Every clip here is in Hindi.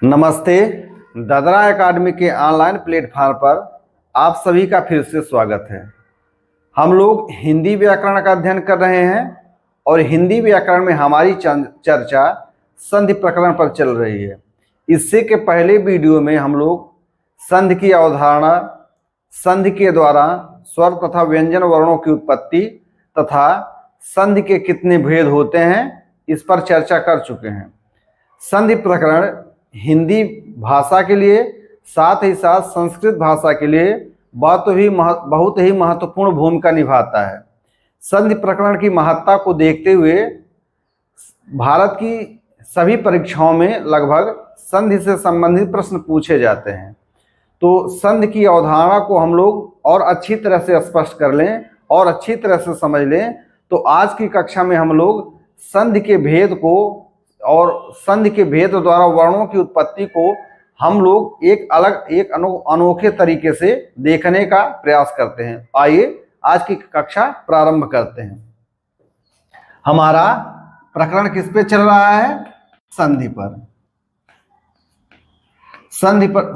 नमस्ते। ददरा एकेडमी के ऑनलाइन प्लेटफॉर्म पर आप सभी का फिर से स्वागत है। हम लोग हिंदी व्याकरण का अध्ययन कर रहे हैं और हिंदी व्याकरण में हमारी चर्चा संधि प्रकरण पर चल रही है। इससे के पहले वीडियो में हम लोग संधि की अवधारणा, संधि के द्वारा स्वर तथा व्यंजन वर्णों की उत्पत्ति तथा संधि के कितने भेद होते हैं इस पर चर्चा कर चुके हैं। संधि प्रकरण हिंदी भाषा के लिए साथ ही साथ संस्कृत भाषा के लिए बहुत ही महत्वपूर्ण भूमिका निभाता है। संधि प्रकरण की महत्ता को देखते हुए भारत की सभी परीक्षाओं में लगभग संधि से संबंधित प्रश्न पूछे जाते हैं। तो संधि की अवधारणा को हम लोग और अच्छी तरह से स्पष्ट कर लें और अच्छी तरह से समझ लें तो आज की कक्षा में हम लोग संधि के भेद को और संधि के भेद द्वारा वर्णों की उत्पत्ति को हम लोग एक अनोखे तरीके से देखने का प्रयास करते हैं। आइए आज की कक्षा प्रारंभ करते हैं। हमारा प्रकरण किस पे चल रहा है? संधि पर।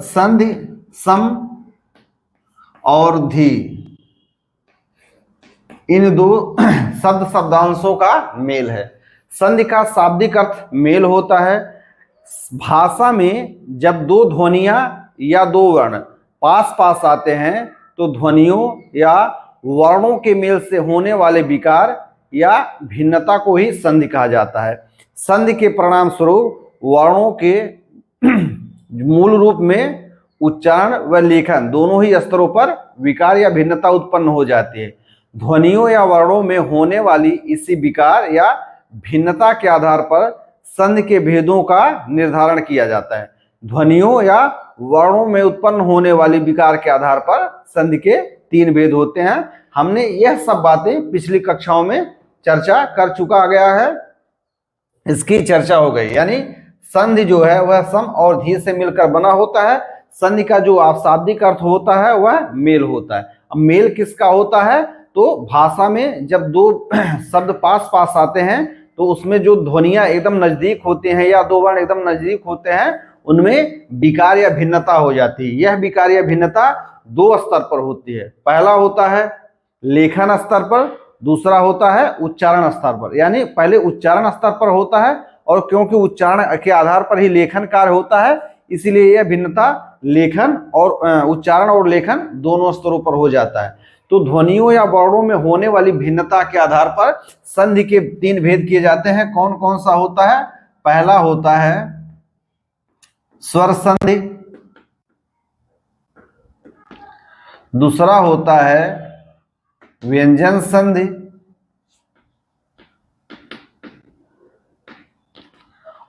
संधि सम और धी, इन दो शब्दांशों का मेल है। संधि का शाब्दिक अर्थ मेल होता है। भाषा में जब दो ध्वनियां या दो वर्ण पास पास आते हैं तो ध्वनियों या वर्णों के मेल से होने वाले विकार या भिन्नता को ही संधि कहा जाता है। संधि के परिणाम स्वरूप वर्णों के मूल रूप में उच्चारण व लेखन दोनों ही स्तरों पर विकार या भिन्नता उत्पन्न हो जाती है। ध्वनियों या वर्णों में होने वाली इसी विकार या भिन्नता के आधार पर संधि के भेदों का निर्धारण किया जाता है। ध्वनियों या वर्णों में उत्पन्न होने वाली विकार के आधार पर संधि के 3 भेद होते हैं। हमने यह सब बातें पिछली कक्षाओं में चर्चा कर चुका गया है, इसकी चर्चा हो गई। यानी संधि जो है वह सम और धी से मिलकर बना होता है। संधि का जो शाब्दिक अर्थ होता है वह मेल होता है। अब मेल किसका होता है? तो भाषा में जब दो शब्द पास पास आते हैं तो उसमें जो ध्वनियां एकदम नजदीक होते हैं या दो वर्ण एकदम नजदीक होते हैं उनमें विकार या भिन्नता हो जाती है। यह विकार या भिन्नता 2 स्तर पर होती है। पहला होता है लेखन स्तर पर, दूसरा होता है उच्चारण स्तर पर। यानी पहले उच्चारण स्तर पर होता है और क्योंकि उच्चारण के आधार पर ही लेखन कार्य होता है इसीलिए यह भिन्नता लेखन और उच्चारण और लेखन दोनों स्तरों पर हो जाता है। तो ध्वनियों या वर्णों में होने वाली भिन्नता के आधार पर संधि के 3 भेद किए जाते हैं। कौन कौन सा होता है? पहला होता है स्वर संधि, दूसरा होता है व्यंजन संधि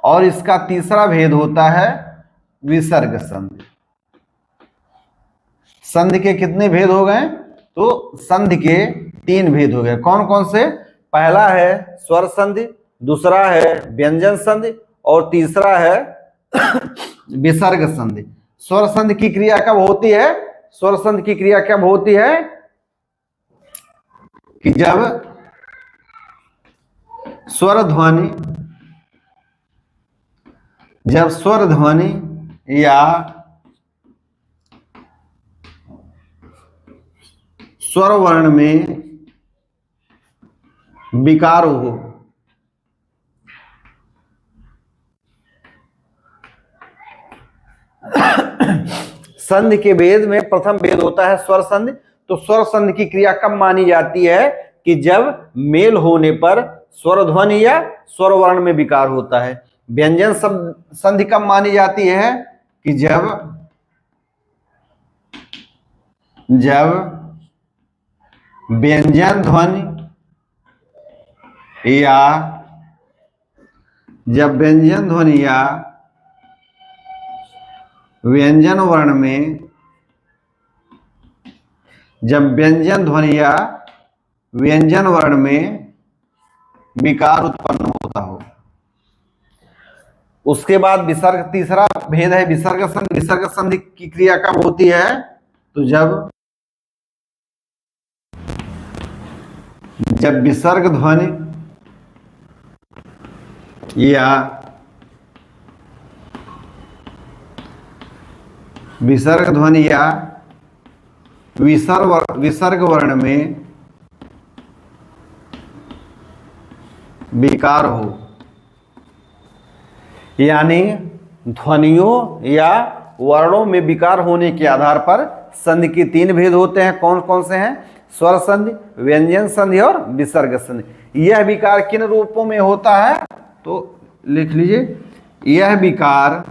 और इसका तीसरा भेद होता है विसर्ग संधि। संधि के कितने भेद हो गए? तो संधि के 3 भेद हो गए। कौन कौन से? पहला है स्वर संधि, दूसरा है व्यंजन संधि और तीसरा है विसर्ग संधि। स्वर संधि की क्रिया कब होती है? स्वर संधि की क्रिया कब होती है? कि जब स्वर ध्वनि या स्वर वर्ण में विकार हो। संधि के भेद में प्रथम भेद होता है स्वर संधि। तो स्वर संधि की क्रिया कब मानी जाती है? कि जब मेल होने पर स्वर ध्वनि या स्वर वर्ण में विकार होता है। व्यंजन संधि कब मानी जाती है? कि जब व्यंजन ध्वनि या व्यंजन वर्ण में व्यंजन वर्ण में विकार उत्पन्न होता हो। उसके बाद विसर्ग, तीसरा भेद है विसर्ग संधि। विसर्ग संधि की क्रिया कब होती है? तो जब विसर्ग ध्वनि या विसर्ग ध्वनि या विसर्ग वर्ण में विकार हो, यानी ध्वनियों या वर्णों में विकार होने के आधार पर संधि के तीन भेद होते हैं। कौन कौन से हैं? स्वर संधि, व्यंजन संधि और विसर्ग संधि। यह विकार किन रूपों में होता है? तो लिख लीजिए, यह विकार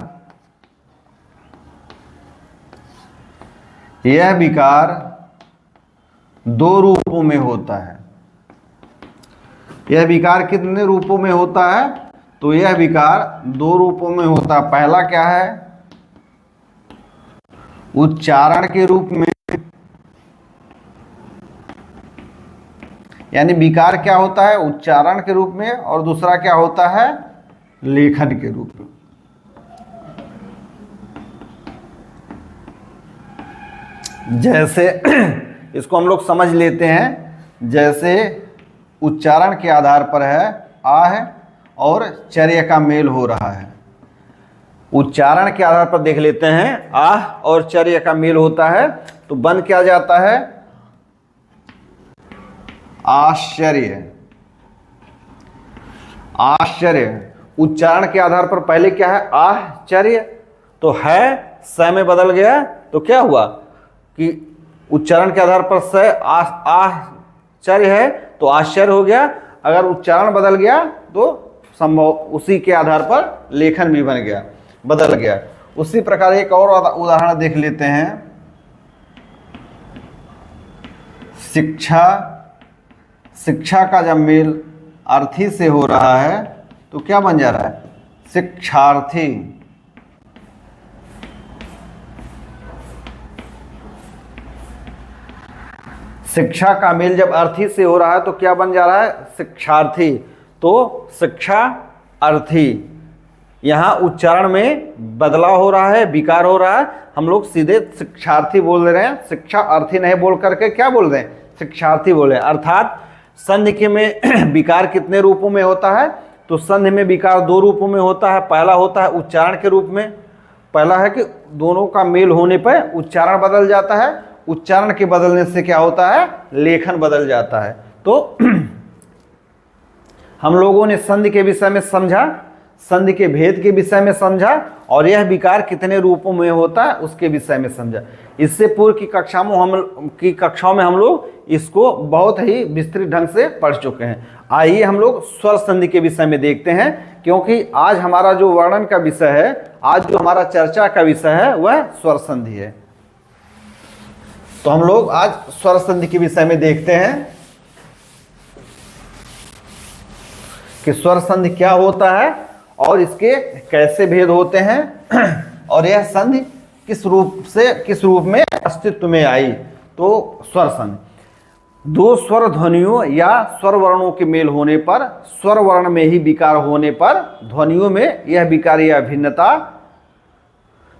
दो रूपों में होता है। यह विकार कितने रूपों में होता है? तो यह विकार दो रूपों में होता है। पहला क्या है? उच्चारण के रूप में, यानी विकार क्या होता है? उच्चारण के रूप में, और दूसरा क्या होता है? लेखन के रूप में। जैसे इसको हम लोग समझ लेते हैं, जैसे उच्चारण के आधार पर है आ है और चर्य का मेल हो रहा है। उच्चारण के आधार पर देख लेते हैं, आह और चर्य का मेल होता है तो बन क्या जाता है? आश्चर्य। आश्चर्य। उच्चारण के आधार पर पहले क्या है? आश्चर्य, तो है स में बदल गया तो क्या हुआ कि उच्चारण के आधार पर स आश्चर्य है तो आश्चर्य हो गया। अगर उच्चारण बदल गया तो संभव उसी के आधार पर लेखन भी बन गया, बदल गया। उसी प्रकार एक और उदाहरण देख लेते हैं। शिक्षा, शिक्षा का जब मेल अर्थी से हो रहा है तो क्या बन जा रहा है? शिक्षार्थी। शिक्षा का मेल जब अर्थी से हो रहा है तो क्या बन जा रहा है? शिक्षार्थी। तो शिक्षा अर्थी, यहाँ उच्चारण में बदलाव हो रहा है, विकार हो रहा है। हम लोग सीधे शिक्षार्थी बोल रहे हैं, शिक्षा अर्थी नहीं बोल करके क्या बोल रहे हैं? शिक्षार्थी बोले। अर्थात संधि के में विकार कितने रूपों में होता है? तो संधि में विकार दो रूपों में होता है। पहला होता है उच्चारण के रूप में। पहला है कि दोनों का मेल होने पर उच्चारण बदल जाता है। उच्चारण के बदलने से क्या होता है? लेखन बदल जाता है। तो हम लोगों ने संधि के विषय में समझा, संधि के भेद के विषय में समझा, और यह विकार कितने रूपों में होता है उसके विषय में समझा। इससे पूर्व की कक्षाओं में हम लोग इसको बहुत ही विस्तृत ढंग से पढ़ चुके हैं। आइए हम लोग स्वर संधि के विषय में देखते हैं, क्योंकि आज हमारा जो वर्णन का विषय है, आज जो हमारा चर्चा का विषय है वह स्वर संधि है। तो हम लोग आज स्वर संधि के विषय में देखते हैं कि स्वर संधि क्या होता है और इसके कैसे भेद होते हैं और यह संधि किस रूप में अस्तित्व में आई। तो स्वर संधि दो स्वर ध्वनियों या स्वर वर्णों के मेल होने पर, स्वर वर्ण में ही विकार होने पर ध्वनियों में यह विकार या भिन्नता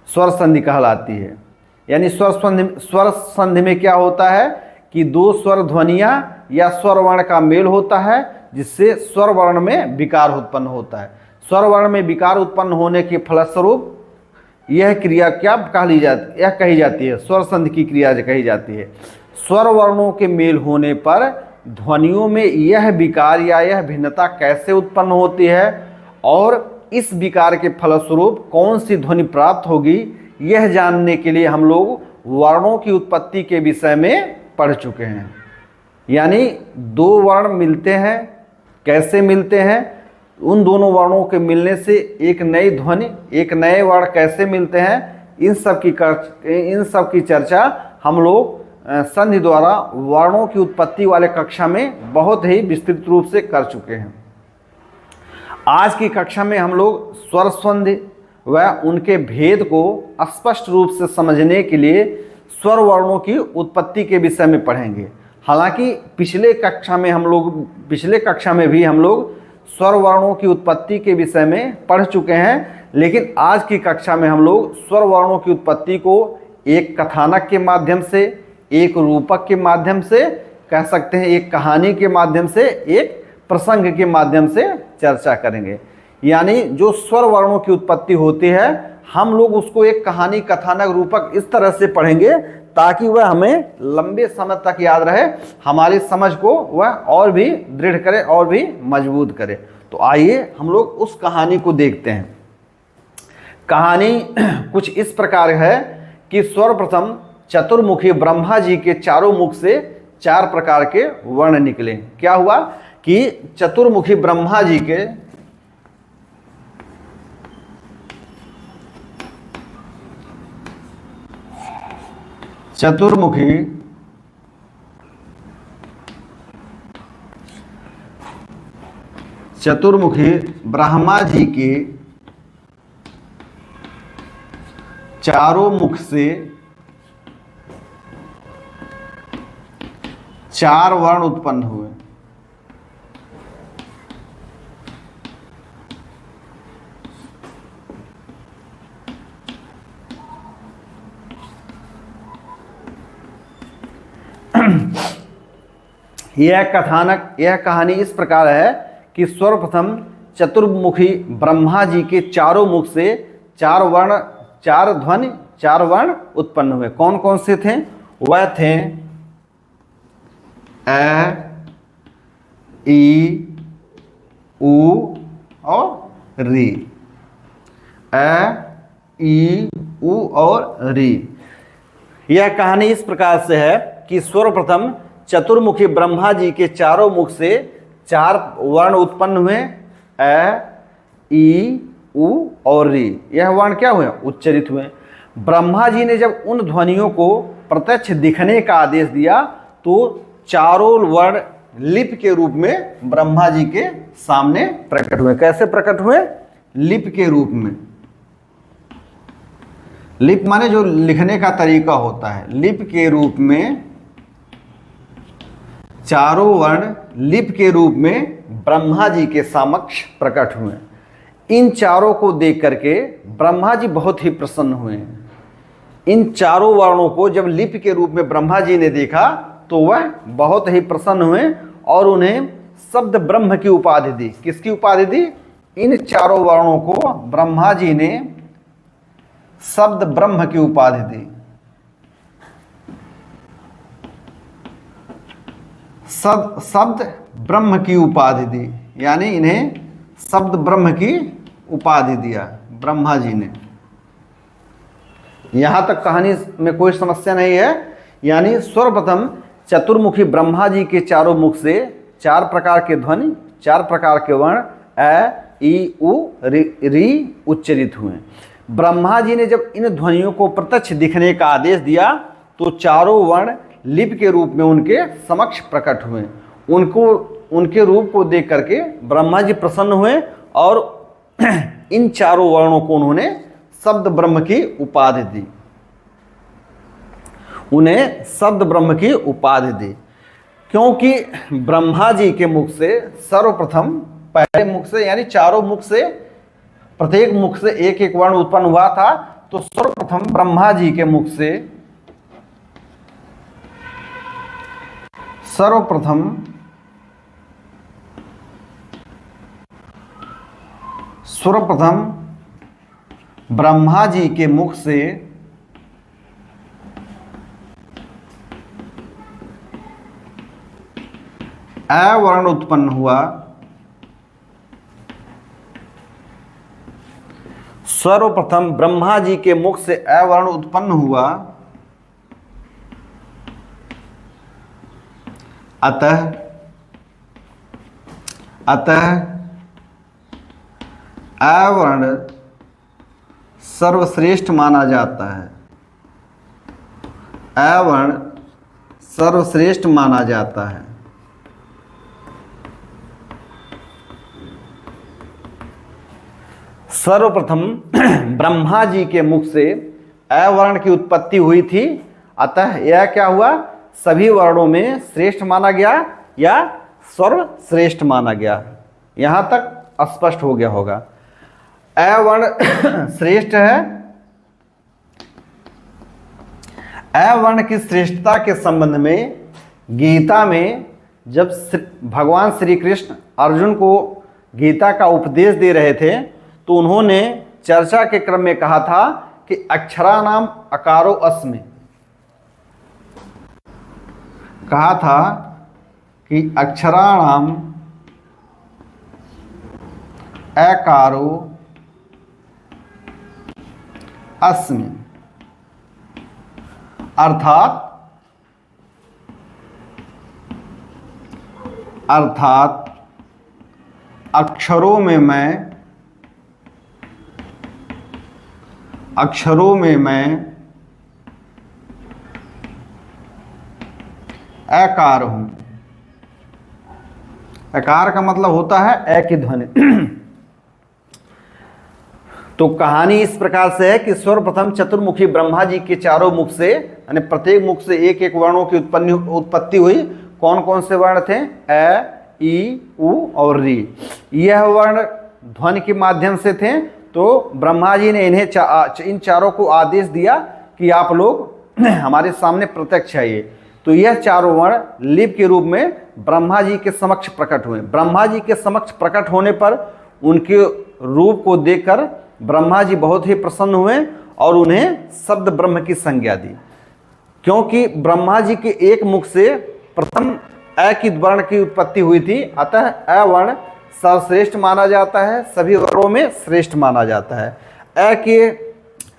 स्वर संधि कहलाती है। यानी स्वर संधि में क्या होता है कि दो स्वर ध्वनियां या स्वर वर्ण का मेल होता है, जिससे स्वर वर्ण में विकार उत्पन्न होता है। स्वर वर्ण में विकार उत्पन्न होने के फलस्वरूप यह क्रिया क्या कही जाती है? स्वर संधि की क्रिया कही जाती है। स्वर वर्णों के मेल होने पर ध्वनियों में यह विकार या यह भिन्नता कैसे उत्पन्न होती है और इस विकार के फलस्वरूप कौन सी ध्वनि प्राप्त होगी, यह जानने के लिए हम लोग वर्णों की उत्पत्ति के विषय में पढ़ चुके हैं। यानी दो वर्ण मिलते हैं, कैसे मिलते हैं, उन दोनों वर्णों के मिलने से एक नई ध्वनि, एक नए वर्ण कैसे मिलते हैं, इन सब की चर्चा हम लोग संधि द्वारा वर्णों की उत्पत्ति वाले कक्षा में बहुत ही विस्तृत रूप से कर चुके हैं। आज की कक्षा में हम लोग स्वर संधि व उनके भेद को स्पष्ट रूप से समझने के लिए स्वर वर्णों की उत्पत्ति के विषय में पढ़ेंगे। हालांकि पिछले कक्षा में भी हम लोग स्वर वर्णों की उत्पत्ति के विषय में पढ़ चुके हैं, लेकिन आज की कक्षा में हम लोग स्वर वर्णों की उत्पत्ति को एक कथानक के माध्यम से, एक रूपक के माध्यम से, कह सकते हैं एक कहानी के माध्यम से, एक प्रसंग के माध्यम से चर्चा करेंगे। यानी जो स्वर वर्णों की उत्पत्ति होती है, हम लोग उसको एक कहानी कथानक रूपक इस तरह से पढ़ेंगे ताकि वह हमें लंबे समय तक याद रहे, हमारी समझ को वह और भी दृढ़ करे और भी मजबूत करे। तो आइए हम लोग उस कहानी को देखते हैं। कहानी कुछ इस प्रकार है कि सर्वप्रथम चतुर्मुखी ब्रह्मा जी के चारों मुख से 4 प्रकार के वर्ण निकले। क्या हुआ कि चतुर्मुखी ब्रह्मा जी के चतुर्मुखी ब्रह्मा जी के चारों मुख से 4 वर्ण उत्पन्न हुए। यह कहानी इस प्रकार है कि सर्वप्रथम चतुर्मुखी ब्रह्मा जी के चारों मुख से 4 वर्ण, 4 ध्वनि, 4 वर्ण उत्पन्न हुए। कौन कौन से थे? वह थे ए, ई, उ और री। ए, ई, उ और री। यह कहानी इस प्रकार से है कि सर्वप्रथम चतुर्मुखी ब्रह्मा जी के चारों मुख से 4 वर्ण उत्पन्न हुए, ए, ई, उ और री। यह वर्ण क्या हुए? उच्चरित हुए। ब्रह्मा जी ने जब उन ध्वनियों को प्रत्यक्ष दिखने का आदेश दिया तो चारों वर्ण लिप के रूप में ब्रह्मा जी के सामने प्रकट हुए। कैसे प्रकट हुए? लिप के रूप में। लिप माने जो लिखने का तरीका होता है, लिप के रूप में चारों वर्ण लिप के रूप में ब्रह्मा जी के समक्ष प्रकट हुए। इन चारों को देख करके ब्रह्मा जी बहुत ही प्रसन्न हुए। इन चारों वर्णों को जब लिप के रूप में ब्रह्मा जी ने देखा तो वह बहुत ही प्रसन्न हुए और उन्हें शब्द ब्रह्म की उपाधि दी। किसकी उपाधि दी? इन चारों वर्णों को ब्रह्मा जी ने शब्द ब्रह्म की उपाधि दी। शब्द ब्रह्म की उपाधि दी, यानी इन्हें शब्द ब्रह्म की उपाधि दिया ब्रह्मा जी ने। यहां तक कहानी में कोई समस्या नहीं है। यानी सर्वप्रथम चतुर्मुखी ब्रह्मा जी के चारों मुख से 4 प्रकार के ध्वनि, 4 प्रकार के वर्ण ए, ई, उ, री उच्चरित हुए। ब्रह्मा जी ने जब इन ध्वनियों को प्रत्यक्ष दिखने का आदेश दिया तो चारों वर्ण लिप के रूप में उनके समक्ष प्रकट हुए। उनके रूप को देख करके ब्रह्मा जी प्रसन्न हुए और इन चारों वर्णों को उन्होंने शब्द ब्रह्म की उपाधि दी। उन्हें शब्द ब्रह्म की उपाधि दी क्योंकि ब्रह्मा जी के मुख से सर्वप्रथम, पहले मुख से यानी चारों मुख से, प्रत्येक मुख से एक एक वर्ण उत्पन्न हुआ था। तो सर्वप्रथम ब्रह्मा जी के मुख से सर्वप्रथम ब्रह्मा जी के मुख से अ वर्ण उत्पन्न हुआ। सर्वप्रथम ब्रह्मा जी के मुख से अ वर्ण उत्पन्न हुआ। अतः अ वर्ण सर्वश्रेष्ठ माना जाता है। अ वर्ण सर्वश्रेष्ठ माना जाता है। सर्वप्रथम ब्रह्मा जी के मुख से अ वर्ण की उत्पत्ति हुई थी। अतः यह क्या हुआ? सभी वर्णों में श्रेष्ठ माना गया या सर्वश्रेष्ठ माना गया। यहां तक स्पष्ट हो गया होगा। अ वर्ण श्रेष्ठ है। अ वर्ण की श्रेष्ठता के संबंध में गीता में जब भगवान श्री कृष्ण अर्जुन को गीता का उपदेश दे रहे थे तो उन्होंने चर्चा के क्रम में कहा था कि अक्षराणाम अकारो अस्मि, कहा था कि अक्षराणाम अकारो अस्मि, अर्थात अक्षरों में मैं अकार हूं। अकार का मतलब होता है अ की ध्वनि। तो कहानी इस प्रकार से है कि सर्वप्रथम चतुर्मुखी ब्रह्मा जी के चारों मुख से, यानी प्रत्येक मुख से एक एक वर्णों की उत्पत्ति हुई। कौन कौन से वर्ण थे? अ, ई, उ और री। यह वर्ण ध्वनि के माध्यम से थे। तो ब्रह्मा जी ने इन चारों को आदेश दिया कि आप लोग हमारे सामने प्रत्यक्ष है। ये तो यह चारों वर्ण लिप के रूप में ब्रह्मा जी के समक्ष प्रकट हुए। ब्रह्मा जी के समक्ष प्रकट होने पर उनके रूप को देखकर ब्रह्मा जी बहुत ही प्रसन्न हुए और उन्हें शब्द ब्रह्म की संज्ञा दी। क्योंकि ब्रह्मा जी के एक मुख से प्रथम अ की वर्ण की उत्पत्ति हुई थी, अतः अ वर्ण सर्वश्रेष्ठ माना जाता है, सभी वर्णों में श्रेष्ठ माना जाता है। अ के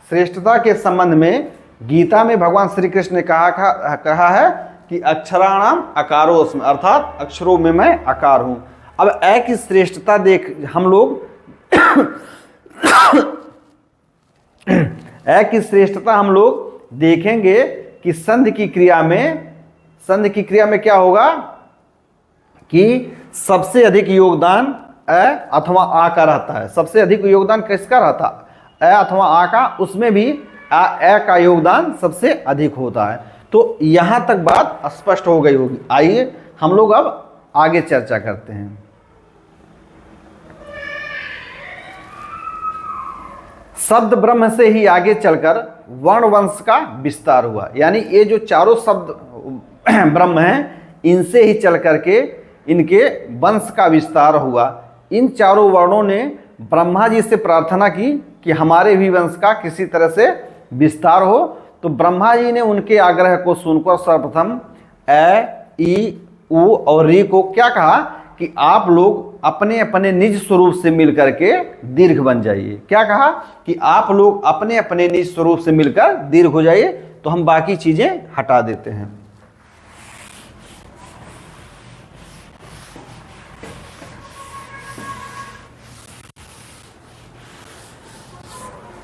श्रेष्ठता के संबंध में गीता में भगवान श्री कृष्ण ने कहा है कि अक्षराणाम अकारो अस्मि, अर्थात अक्षरों में मैं अकार हूं। अब अ की श्रेष्ठता देख हम लोग अ की श्रेष्ठता हम लोग देखेंगे कि संधि की क्रिया में क्या होगा कि सबसे अधिक योगदान अ अथवा आ का रहता है। सबसे अधिक योगदान किसका रहता है? अ अथवा आ का। उसमें भी अ का योगदान सबसे अधिक होता है। तो यहां तक बात स्पष्ट हो गई होगी। आइए हम लोग अब आगे चर्चा करते हैं। शब्द ब्रह्म से ही आगे चलकर वर्ण वंश का विस्तार हुआ। यानी ये जो चारों शब्द ब्रह्म हैं, इनसे ही चल करके इनके वंश का विस्तार हुआ। इन चारों वर्णों ने ब्रह्मा जी से प्रार्थना की कि हमारे भी वंश का किसी तरह से विस्तार हो। तो ब्रह्मा जी ने उनके आग्रह को सुनकर सर्वप्रथम अ, ई, उ और री को क्या कहा कि आप लोग अपने अपने निज स्वरूप से मिलकर के दीर्घ बन जाइए। क्या कहा कि आप लोग अपने अपने निज स्वरूप से मिलकर दीर्घ हो जाइए। तो हम बाकी चीजें हटा देते हैं।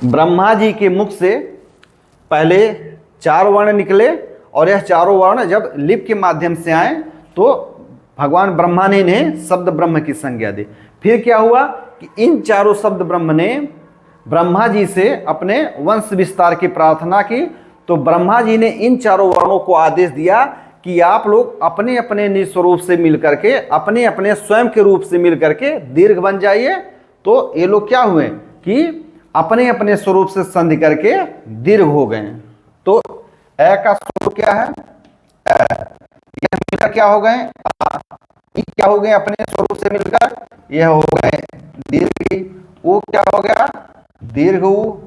ब्रह्मा जी के मुख से पहले 4 वर्ण निकले और यह चारों वर्ण जब लिप के माध्यम से आए तो भगवान ब्रह्मा ने इन्हें शब्द ब्रह्म की संज्ञा दी। फिर क्या हुआ कि इन चारों शब्द ब्रह्म ने ब्रह्मा जी से अपने वंश विस्तार की प्रार्थना की। तो ब्रह्मा जी ने इन चारों वर्णों को आदेश दिया कि आप लोग अपने अपने निज स्वरूप से मिलकर के, अपने अपने स्वयं के रूप से मिलकर के दीर्घ बन जाइए। तो ये लोग क्या हुए कि अपने अपने स्वरूप से संधि करके दीर्घ हो गए। तो अ का स्वरूप क्या है? यह मिलकर क्या हो गए? क्या हो गए? अपने स्वरूप से मिलकर यह हो गए दीर्घ। वो क्या हो गया? दीर्घ उ।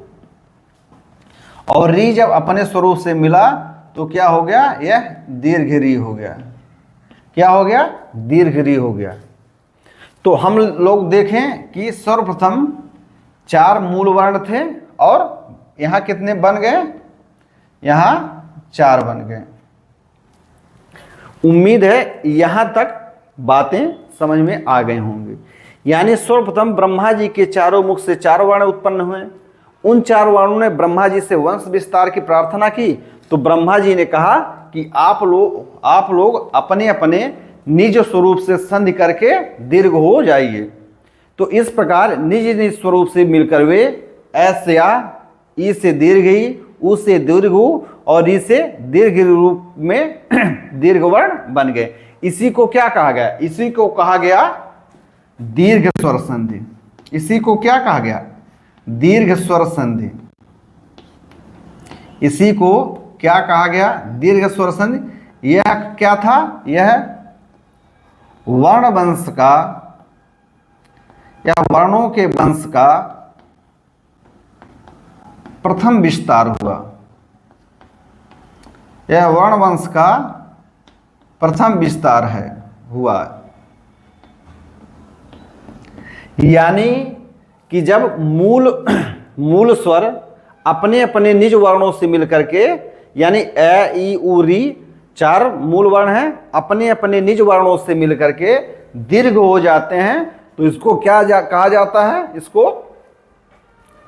और री जब अपने स्वरूप से मिला तो क्या हो गया? यह दीर्घ री हो गया। क्या हो गया? दीर्घ री हो गया। तो हम लोग देखें कि सर्वप्रथम 4 मूल वर्ण थे और यहां कितने बन गए? यहां 4 बन गए। उम्मीद है यहां तक बातें समझ में आ गई होंगी। यानी सर्वप्रथम ब्रह्मा जी के चारों मुख से 4 वर्ण उत्पन्न हुए। उन 4 वर्णों ने ब्रह्मा जी से वंश विस्तार की प्रार्थना की। तो ब्रह्मा जी ने कहा कि आप लोग अपने अपने निज स्वरूप से संधि करके दीर्घ हो जाइए। तो इस प्रकार निज निज स्वरूप से मिलकर वे ऐसे ई से दीर्घ ही, उ से दीर्घ और ई से दीर्घ रूप में दीर्घ वर्ण बन गए। इसी को क्या कहा गया? इसी को कहा गया दीर्घ स्वर संधि। इसी को क्या कहा गया? दीर्घ स्वर संधि। इसी को क्या कहा गया? दीर्घ स्वर संधि। यह क्या था? यह वर्ण वंश का या वर्णों के वंश का प्रथम विस्तार हुआ। यह वर्ण वंश का प्रथम विस्तार है हुआ। यानी कि जब मूल स्वर अपने अपने निज वर्णों से मिलकर के, यानी ए ई उ री 4 मूल वर्ण हैं, अपने अपने निज वर्णों से मिलकर के दीर्घ हो जाते हैं, तो इसको क्या कहा जाता है? इसको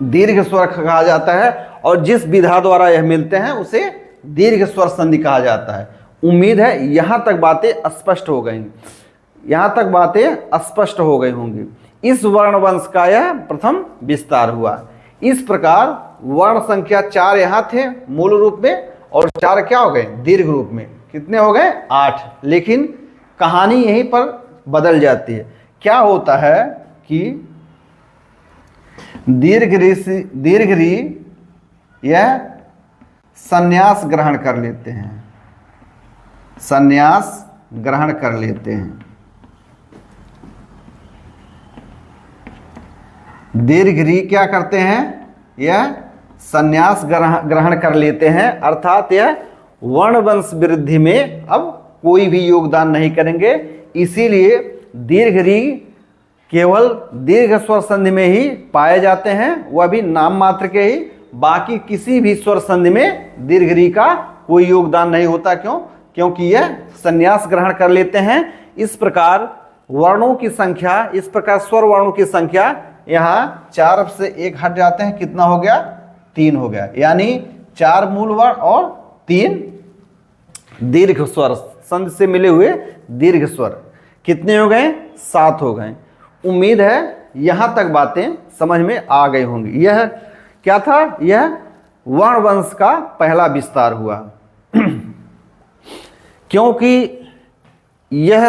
दीर्घ स्वर कहा जाता है। और जिस विधा द्वारा यह मिलते हैं उसे दीर्घ स्वर संधि कहा जाता है। उम्मीद है यहां तक बातें स्पष्ट हो गई, यहां तक बातें स्पष्ट हो गई होंगी। इस वर्ण वंश का यह प्रथम विस्तार हुआ। इस प्रकार वर्ण संख्या 4 यहां थे मूल रूप में, और 4 क्या हो गए? दीर्घ रूप में। कितने हो गए? 8। लेकिन कहानी यहीं पर बदल जाती है। क्या होता है कि दीर्घ री यह संन्यास ग्रहण कर लेते हैं, संन्यास ग्रहण कर लेते हैं। दीर्घ री क्या करते हैं? यह संन्यास ग्रहण कर लेते हैं, अर्थात यह वर्ण वंश वृद्धि में अब कोई भी योगदान नहीं करेंगे। इसीलिए दीर्घ री केवल दीर्घ स्वर संधि में ही पाए जाते हैं, वह भी नाम मात्र के ही। बाकी किसी भी स्वर संधि में दीर्घ री का कोई योगदान नहीं होता। क्यों? क्योंकि यह संन्यास ग्रहण कर लेते हैं। इस प्रकार वर्णों की संख्या, इस प्रकार स्वर वर्णों की संख्या यहाँ 4 से 1 हट जाते हैं। कितना हो गया? 3 हो गया। यानी 4 मूल वर्ण और 3 दीर्घ स्वर, संधि से मिले हुए दीर्घ स्वर। कितने हो गए? 7 हो गए। उम्मीद है यहां तक बातें समझ में आ गई होंगी। यह क्या था? यह वर्ण वंश का पहला विस्तार हुआ। क्योंकि यह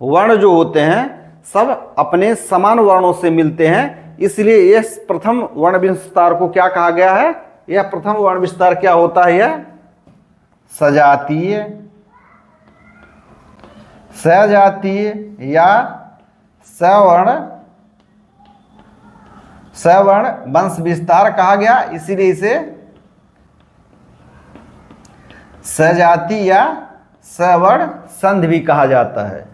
वर्ण जो होते हैं सब अपने समान वर्णों से मिलते हैं, इसलिए इस प्रथम वर्ण विस्तार को क्या कहा गया है? यह प्रथम वर्ण विस्तार क्या होता है? यह सजातीय, सजातीय या सवर्ण वंश विस्तार कहा गया। इसीलिए इसे सजाति या सवर्ण संधि भी कहा जाता है।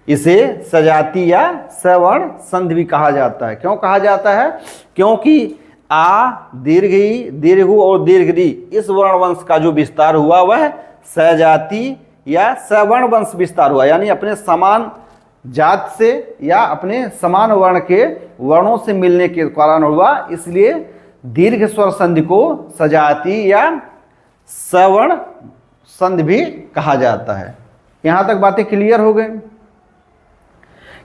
इसे सजाति या सवर्ण संधि भी कहा जाता है। क्यों कहा जाता है? क्योंकि आ, दीर्घ ई, दीर्घ उ और दीर्घ री, इस वर्ण वंश का जो विस्तार हुआ वह सजाति या सवर्ण वंश विस्तार हुआ। यानी अपने समान जात से या अपने समान वर्ण के वर्णों से मिलने के कारण हुआ, इसलिए दीर्घ स्वर संधि को सजाति या सवर्ण संधि भी कहा जाता है। यहां तक बातें क्लियर हो गई।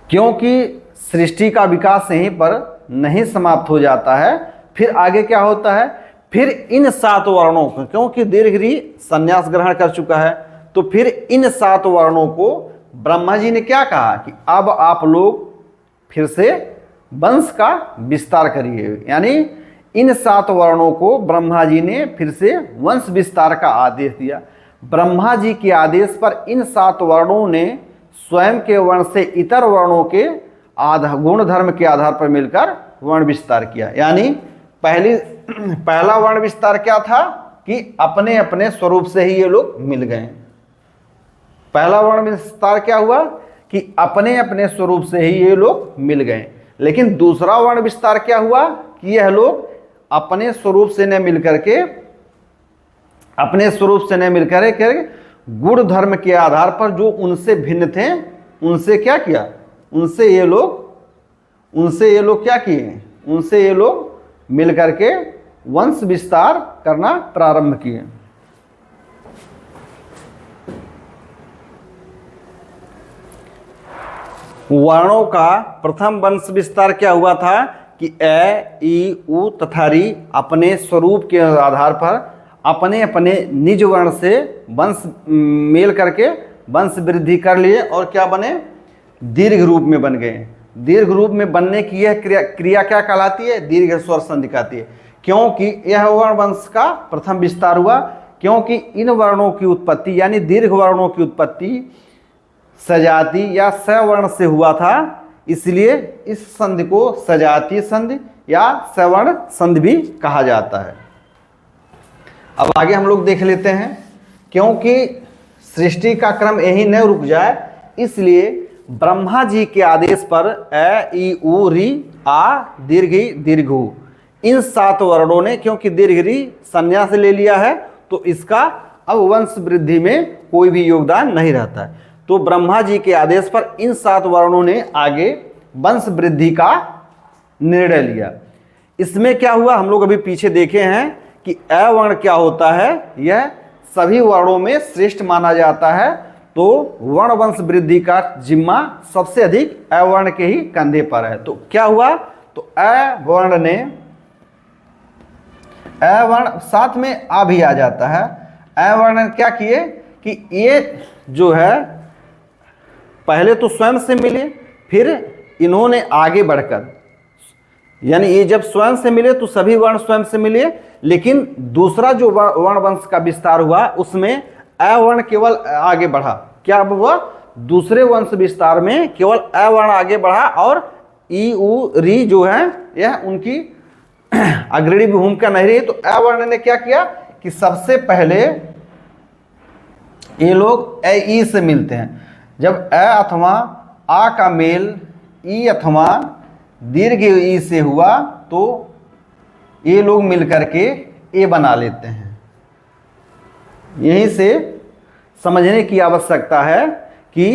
क्योंकि सृष्टि का विकास यहीं पर नहीं समाप्त हो जाता है, फिर आगे क्या होता है? फिर इन 7 वर्णों को, क्योंकि दीर्घ री संन्यास ग्रहण कर चुका है, तो फिर इन 7 वर्णों को ब्रह्मा जी ने क्या कहा कि अब आप लोग फिर से वंश का विस्तार करिए। यानी इन 7 वर्णों को ब्रह्मा जी ने फिर से वंश विस्तार का आदेश दिया। ब्रह्मा जी के आदेश पर इन 7 वर्णों ने स्वयं के वर्ण से इतर वर्णों के गुण धर्म के आधार पर मिलकर वर्ण विस्तार किया। यानी पहला वर्ण विस्तार क्या था? कि अपने अपने स्वरूप से ही ये लोग मिल गए। पहला वर्ण विस्तार क्या हुआ? कि अपने अपने स्वरूप से ही ये लोग मिल गए। लेकिन दूसरा वर्ण विस्तार क्या हुआ? कि यह लोग अपने स्वरूप से न मिलकर के, अपने स्वरूप से न मिलकर के गुण धर्म के आधार पर जो उनसे भिन्न थे, उनसे क्या किया? उनसे ये लोग क्या किए? उनसे ये लोग मिलकर के वंश विस्तार करना प्रारंभ किए। वर्णों का प्रथम वंश विस्तार क्या हुआ था? कि ए, ई, उ तथा री अपने स्वरूप के आधार पर अपने अपने निज वर्ण से वंश मेल करके वंश वृद्धि कर लिए और क्या बने? दीर्घ रूप में बन गए। दीर्घ रूप में बनने की यह क्रिया क्या कहलाती है? दीर्घ स्वर संधि कहती है। क्योंकि यह वर्ण वंश का प्रथम विस्तार हुआ, क्योंकि इन वर्णों की उत्पत्ति यानी दीर्घ वर्णों की उत्पत्ति सजाति या सवर्ण से हुआ था, इसलिए इस संधि को सजातीय संधि या सवर्ण संधि भी कहा जाता है। अब आगे हम लोग देख लेते हैं। क्योंकि सृष्टि का क्रम यही न रुक जाए, इसलिए ब्रह्मा जी के आदेश पर ए ई उ री आ दीर्घ ई दीर्घ उ, इन 7 वर्णों ने क्योंकि दीर्घ री संन्यास ले लिया है तो इसका अब वंश वृद्धि में कोई भी योगदान नहीं रहता है। तो ब्रह्मा जी के आदेश पर इन 7 वर्णों ने आगे वंश वृद्धि का निर्णय लिया। इसमें क्या हुआ, हम लोग अभी पीछे देखे हैं कि अ वर्ण क्या होता है, यह सभी वर्णों में श्रेष्ठ माना जाता है। तो वर्ण वंश वृद्धि का जिम्मा सबसे अधिक अ वर्ण के ही कंधे पर है। तो क्या हुआ, तो अ वर्ण ने, अ वर्ण साथ में आ भी आ जाता है। अ वर्ण क्या किए कि ये जो है पहले तो स्वयं से मिले, फिर इन्होंने आगे बढ़कर, यानी ये जब स्वयं से मिले तो सभी वर्ण स्वयं से मिले, लेकिन दूसरा जो वर्ण वंश का विस्तार हुआ उसमें अ वर्ण केवल आगे बढ़ा। क्या हुआ, दूसरे वंश विस्तार में केवल अ वर्ण आगे बढ़ा और ई उ री जो है यह उनकी अग्रणी भूमिका नहीं रही। तो अ वर्ण ने क्या किया कि सबसे पहले ये लोग ए ई से मिलते हैं। जब अ अथवा आ का मेल ई अथवा दीर्घ ई से हुआ तो ये लोग मिलकर के ए बना लेते हैं। यहीं से समझने की आवश्यकता है कि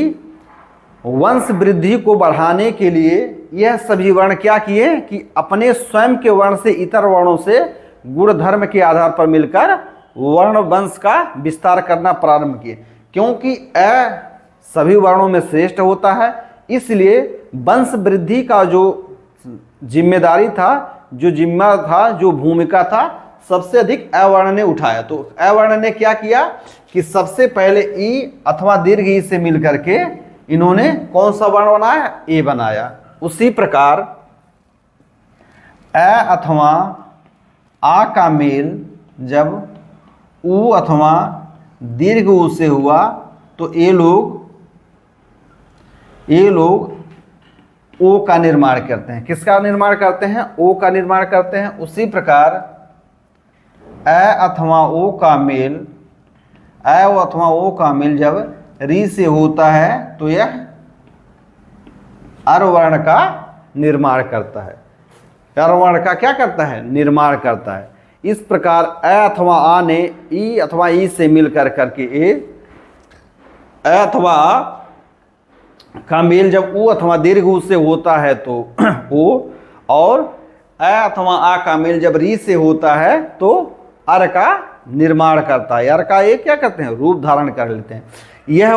वंश वृद्धि को बढ़ाने के लिए यह सभी वर्ण क्या किए कि अपने स्वयं के वर्ण से इतर वर्णों से गुण धर्म के आधार पर मिलकर वर्ण वंश का विस्तार करना प्रारंभ किए। क्योंकि अ सभी वर्णों में श्रेष्ठ होता है, इसलिए वंश वृद्धि का जो जिम्मेदारी था, जो जिम्मा था, जो भूमिका था, सबसे अधिक अ वर्ण ने उठाया। तो अ वर्ण ने क्या किया कि सबसे पहले ई अथवा दीर्घ ई से मिलकर के इन्होंने कौन सा वर्ण बनाया, ए बनाया। उसी प्रकार अ अथवा आ का मेल जब उ अथवा दीर्घ उ से हुआ तो ये लोग ओ का निर्माण करते हैं। किसका निर्माण करते हैं, ओ का निर्माण करते हैं। उसी प्रकार अ अथवा ओ का मेल, अ अथवा ओ का मेल जब री से होता है तो यह अर वर्ण का निर्माण करता है। अर वर्ण का क्या करता है, निर्माण करता है। इस प्रकार अ अथवा आ ने ई अथवा ई से मिल करके ए, अ अथवा आ का मेल जब उ अथवा दीर्घ उ से होता है तो ओ, और अ अथवा आ का मेल जब री से होता है तो अर का निर्माण करता है। अर का ये क्या करते हैं, रूप धारण कर लेते हैं। यह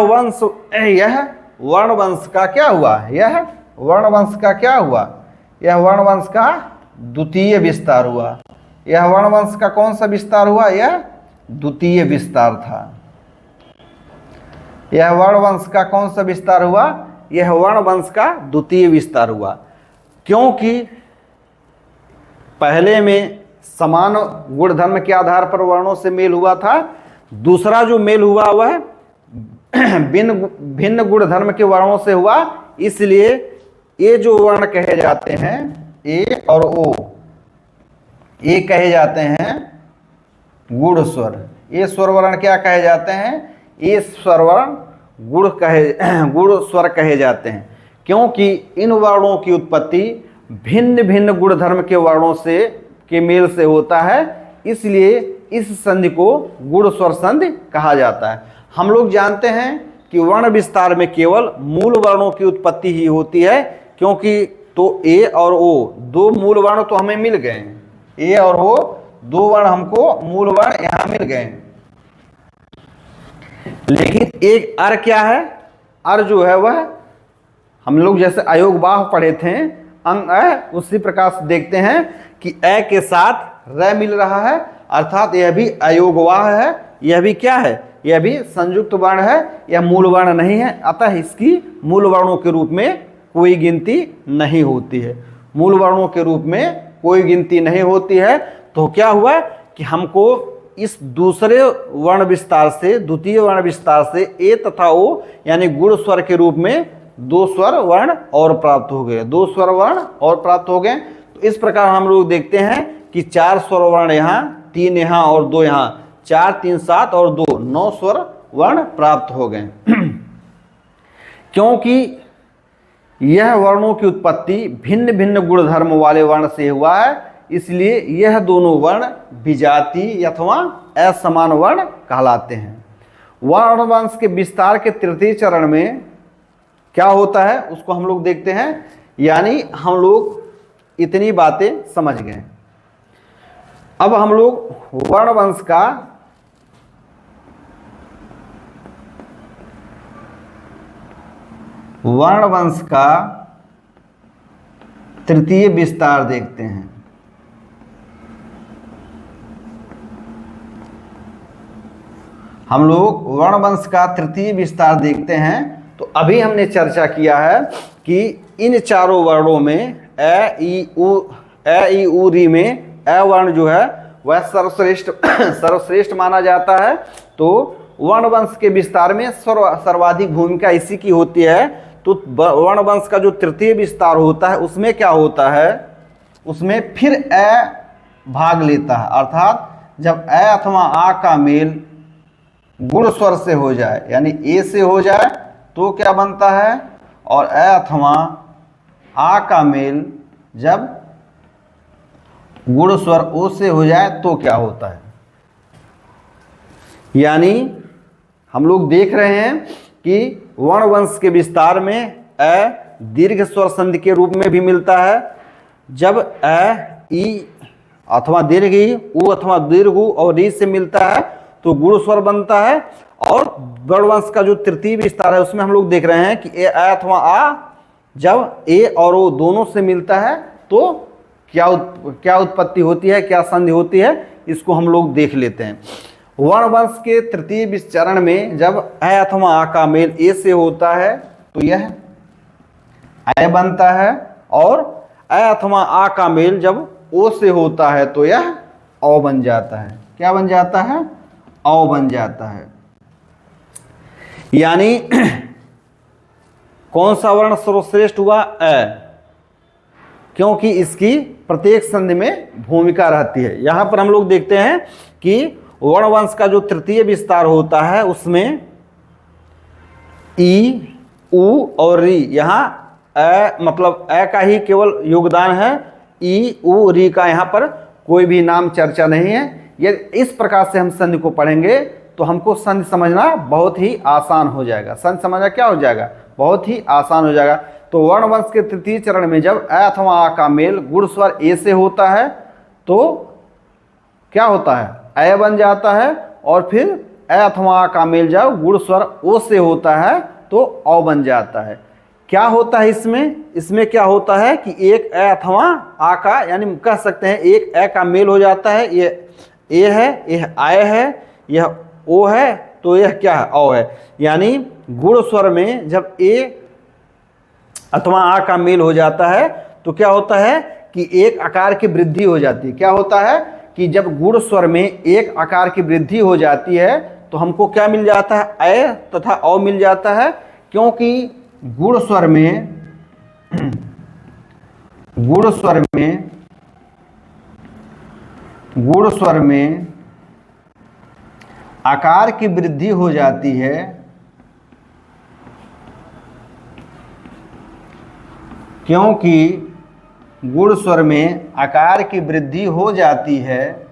वर्ण वंश का क्या हुआ, यह वर्ण वंश का क्या हुआ, यह वर्ण वंश का द्वितीय विस्तार हुआ। यह वर्ण वंश का कौन सा विस्तार हुआ, यह द्वितीय विस्तार था। यह वर्ण वंश का कौन सा विस्तार हुआ, यह वर्ण वंश का द्वितीय विस्तार हुआ। क्योंकि पहले में समान गुण धर्म के आधार पर वर्णों से मेल हुआ था, दूसरा जो मेल हुआ वह भिन्न गुण धर्म के वर्णों से हुआ। इसलिए ये जो वर्ण कहे जाते हैं ए और ओ, ये कहे जाते हैं गुण स्वर। ये स्वर वर्ण क्या कहे जाते हैं, ये स्वर वर्ण गुण स्वर कहे जाते हैं। क्योंकि इन वर्णों की उत्पत्ति भिन्न भिन्न गुण धर्म के वर्णों से के मेल से होता है, इसलिए इस संधि को गुण स्वर संधि कहा जाता है। हम लोग जानते हैं कि वर्ण विस्तार में केवल मूल वर्णों की उत्पत्ति ही होती है। क्योंकि तो ए और ओ दो मूल वर्ण तो हमें मिल गए, ए और ओ दो वर्ण हमको मूल वर्ण यहां मिल गए, लेकिन एक अर क्या है, अर जो है वह हम लोग जैसे अयोग बाह पढ़े थे अंग अ, उसी प्रकार से देखते हैं कि अ के साथ र मिल रहा है, अर्थात यह भी अयोगवाह है। यह भी क्या है, यह भी संयुक्त वर्ण है, यह मूल वर्ण नहीं है। अतः इसकी मूल वर्णों के रूप में कोई गिनती नहीं होती है, मूल वर्णों के रूप में कोई गिनती नहीं होती है। तो क्या हुआ कि हमको इस दूसरे वर्ण विस्तार से, द्वितीय वर्ण विस्तार से ए तथा ओ यानी गुण स्वर के रूप में दो स्वर वर्ण और प्राप्त हो गए, दो स्वर वर्ण और प्राप्त हो गए। तो इस प्रकार हम लोग देखते हैं कि 4 स्वर वर्ण यहाँ, 3 यहाँ और 2 यहाँ, 4 3 7 और 2 9 स्वर वर्ण प्राप्त हो गए। क्योंकि यह वर्णों की उत्पत्ति भिन्न भिन्न गुणधर्म वाले वर्ण से हुआ है, इसलिए यह दोनों वर्ण विजातीय अथवा असमान वर्ण कहलाते हैं। वर्ण वंश के विस्तार के तृतीय चरण में क्या होता है उसको हम लोग देखते हैं। यानी हम लोग इतनी बातें समझ गए। अब हम लोग वर्ण वंश का तृतीय विस्तार देखते हैं। हम लोग वर्ण वंश का तृतीय विस्तार देखते हैं। तो अभी हमने चर्चा किया है कि इन चारों वर्णों में ए ई उ री में अ वर्ण जो है वह सर्वश्रेष्ठ माना जाता है। तो वर्ण वंश के विस्तार में सर्वाधिक भूमिका इसी की होती है। तो वर्ण वंश का जो तृतीय विस्तार होता है उसमें क्या होता है, उसमें फिर अ भाग लेता है। अर्थात जब अ अथवा आ का मेल गुण स्वर से हो जाए, यानी ए से हो जाए तो क्या बनता है, और अ अथवा आ का मेल जब गुण स्वर ओ से हो जाए तो क्या होता है। यानी हम लोग देख रहे हैं कि वर्ण वंश के विस्तार में अ दीर्घ स्वर संधि के रूप में भी मिलता है। जब अ ई अथवा दीर्घ ई उ अथवा दीर्घ उ और री से मिलता है तो गुण स्वर बनता है। और वर्ण वंश का जो तृतीय विस्तार है उसमें हम लोग देख रहे हैं कि ए अथवा आ जब ए और ओ दोनों से मिलता है तो क्या उत्पत्ति होती है, क्या संधि होती है, इसको हम लोग देख लेते हैं। वर्ण वंश के तृतीय चरण में जब अ अथवा आ का मेल ए से होता है तो यह अ बनता है, और अ अथवा आ का मेल जब ओ से होता है तो यह औ बन जाता है। क्या बन जाता है, औ बन जाता है। यानी कौन सा वर्ण सर्वश्रेष्ठ हुआ, अ, क्योंकि इसकी प्रत्येक संधि में भूमिका रहती है। यहां पर हम लोग देखते हैं कि वर्ण वंश का जो तृतीय विस्तार होता है उसमें ई उ और री, यहाँ अ मतलब अ का ही केवल योगदान है, ई उ री का यहाँ पर कोई भी नाम चर्चा नहीं है। ये इस प्रकार से हम संधि को पढ़ेंगे तो हमको संधि समझना बहुत ही आसान हो जाएगा। संधि समझना क्या हो जाएगा, बहुत ही आसान हो जाएगा। तो वर्ण वंश के तृतीय चरण में जब अ अथवा आ का मेल गुण स्वर ए से होता है तो क्या होता है, अ बन जाता है, और फिर अ अथवा आ का मेल जब गुण स्वर ओ से होता है तो औ बन जाता है। क्या होता है इसमें क्या होता है कि एक अ अथवा आ का, यानी कह सकते हैं एक अ का मेल हो जाता है, ये ए है, यह आय है, यह ओ है, तो यह क्या है, औ है। यानी गुण स्वर में जब ए अथवा आ का मेल हो जाता है तो क्या होता है कि एक आकार की वृद्धि हो जाती है। क्या होता है कि जब गुण स्वर में एक आकार की वृद्धि हो जाती है तो हमको क्या मिल जाता है, अ तथा औ मिल जाता है। क्योंकि गुण स्वर में आकार की वृद्धि हो जाती है, क्योंकि गुण स्वर में आकार की वृद्धि हो जाती है,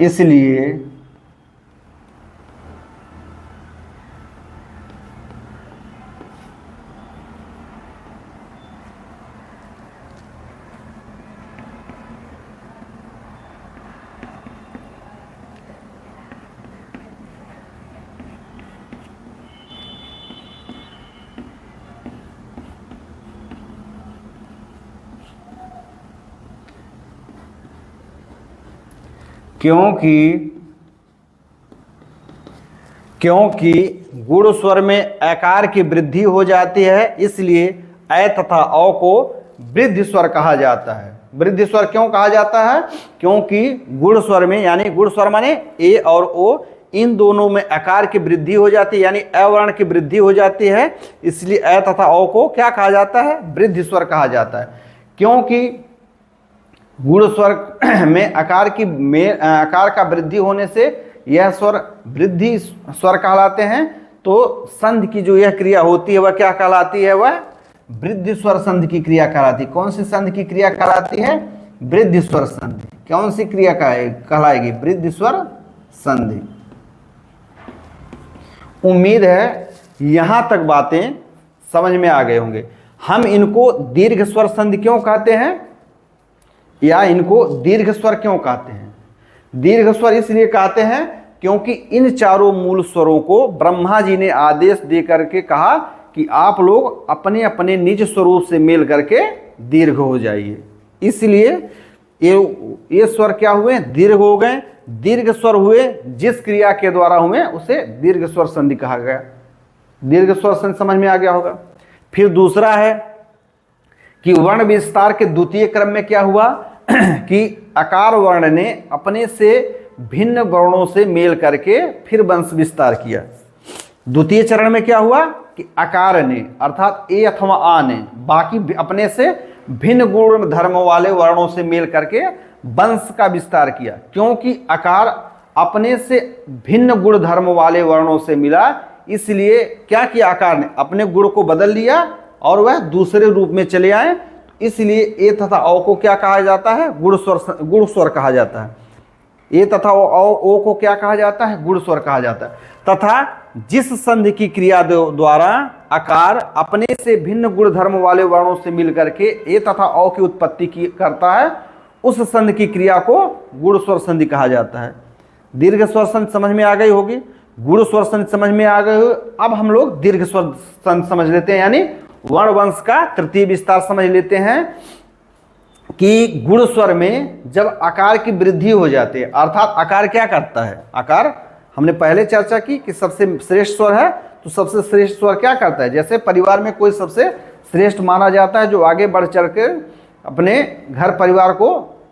इसलिए क्योंकि गुण स्वर में आकार की वृद्धि हो जाती है, इसलिए अ तथा औ को वृद्धि स्वर कहा जाता है। वृद्धि स्वर क्यों कहा जाता है, क्योंकि गुण स्वर में, यानी गुण स्वर माने ए और ओ, इन दोनों में आकार की वृद्धि हो जाती है, यानी अ वर्ण की वृद्धि हो जाती है, इसलिए अ तथा औ को क्या कहा जाता है, वृद्धि स्वर कहा जाता है। क्योंकि गुण स्वर में आकार का वृद्धि होने से यह स्वर वृद्धि स्वर कहलाते हैं। तो संधि की जो यह क्रिया होती है वह क्या कहलाती है? वह वृद्धि स्वर संधि की क्रिया कहलाती है। कौन सी संधि की क्रिया कहलाती है? वृद्धि स्वर संधि। कौन सी क्रिया कहलाएगी? वृद्धि स्वर संधि। उम्मीद है यहां तक बातें समझ में आ गए होंगे। हम इनको दीर्घ स्वर संधि क्यों कहते हैं, या इनको दीर्घ स्वर क्यों कहते हैं? दीर्घ स्वर इसलिए कहते हैं क्योंकि इन चारों मूल स्वरों को ब्रह्मा जी ने आदेश दे करके कहा कि आप लोग अपने अपने निज स्वरूप से मेल करके दीर्घ हो जाइए। इसलिए ये स्वर क्या हुए? दीर्घ हो गए। दीर्घ स्वर हुए जिस क्रिया के द्वारा हुए उसे दीर्घ स्वर संधि कहा गया। दीर्घ स्वर संधि समझ में आ गया होगा। फिर दूसरा है कि वर्ण विस्तार के द्वितीय क्रम में क्या हुआ कि आकार वर्ण ने अपने से भिन्न वर्णों से मेल करके फिर वंश विस्तार किया। द्वितीय चरण में क्या हुआ कि आकार ने अर्थात ए अथवा आ ने बाकी अपने से भिन्न गुण धर्म वाले वर्णों से मेल करके वंश का विस्तार किया। क्योंकि आकार अपने से भिन्न गुण धर्म वाले वर्णों से मिला, इसलिए क्या किया? आकार ने अपने गुण को बदल लिया और वह दूसरे रूप में चले आए। इसलिए ए तथा औ को क्या कहा जाता है? गुण स्वर कहा जाता है। ए तथा ओ को क्या कहा जाता है? गुण स्वर कहा जाता है। तथा जिस संधि की क्रिया द्वारा आकार अपने से भिन्न गुण धर्म वाले वर्णों से मिल करके ए तथा औ की उत्पत्ति करता है, उस संधि की क्रिया को गुण स्वर संधि कहा जाता है। दीर्घ स्वर संधि समझ में आ गई होगी, गुण स्वर संधि समझ में आ गई हो। अब हम लोग दीर्घ स्वर संधि समझ लेते हैं, यानी वर्ण वंश का तृतीय विस्तार समझ लेते हैं कि गुण स्वर में जब आकार की वृद्धि हो जाती है, अर्थात आकार क्या करता है? आकार हमने पहले चर्चा की कि सबसे श्रेष्ठ स्वर है, तो सबसे श्रेष्ठ स्वर क्या करता है? जैसे परिवार में कोई सबसे श्रेष्ठ माना जाता है जो आगे बढ़ चढ़ के अपने घर परिवार को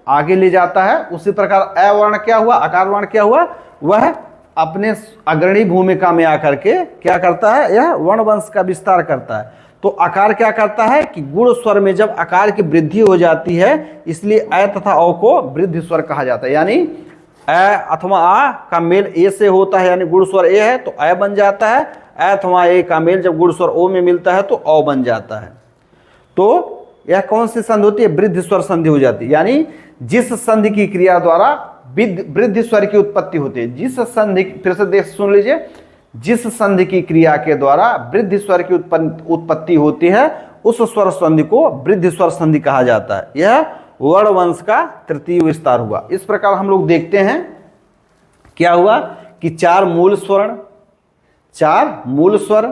आगे ले जाता है, उसी प्रकार अ वर्ण क्या हुआ? आकार वर्ण क्या हुआ? वह अपने अग्रणी भूमिका में आकर के क्या करता है? यह वर्ण वंश का विस्तार करता है। तो आकार क्या करता है कि गुण स्वर में जब आकार की वृद्धि हो जाती है, इसलिए अ तथा औ को वृद्धि स्वर कहा जाता है। यानी अ अथवा आ का मेल ए से होता है, यानी गुण स्वर ए है तो अ बन जाता है। अ अथवा ए का मेल जब गुण स्वर ओ में मिलता है तो औ बन जाता है। तो यह कौन सी संधि होती है? वृद्धि स्वर संधि हो जाती है। यानी जिस संधि की क्रिया द्वारा वृद्धि स्वर की उत्पत्ति होती है, जिस संधि, फिर से देख सुन लीजिए, जिस संधि की क्रिया के द्वारा वृद्धि स्वर की उत्पत्ति होती है उस स्वर संधि को वृद्धि स्वर संधि कहा जाता है। यह वर्ण वंश का तृतीय विस्तार हुआ। इस प्रकार हम लोग देखते हैं क्या हुआ कि चार मूल स्वर,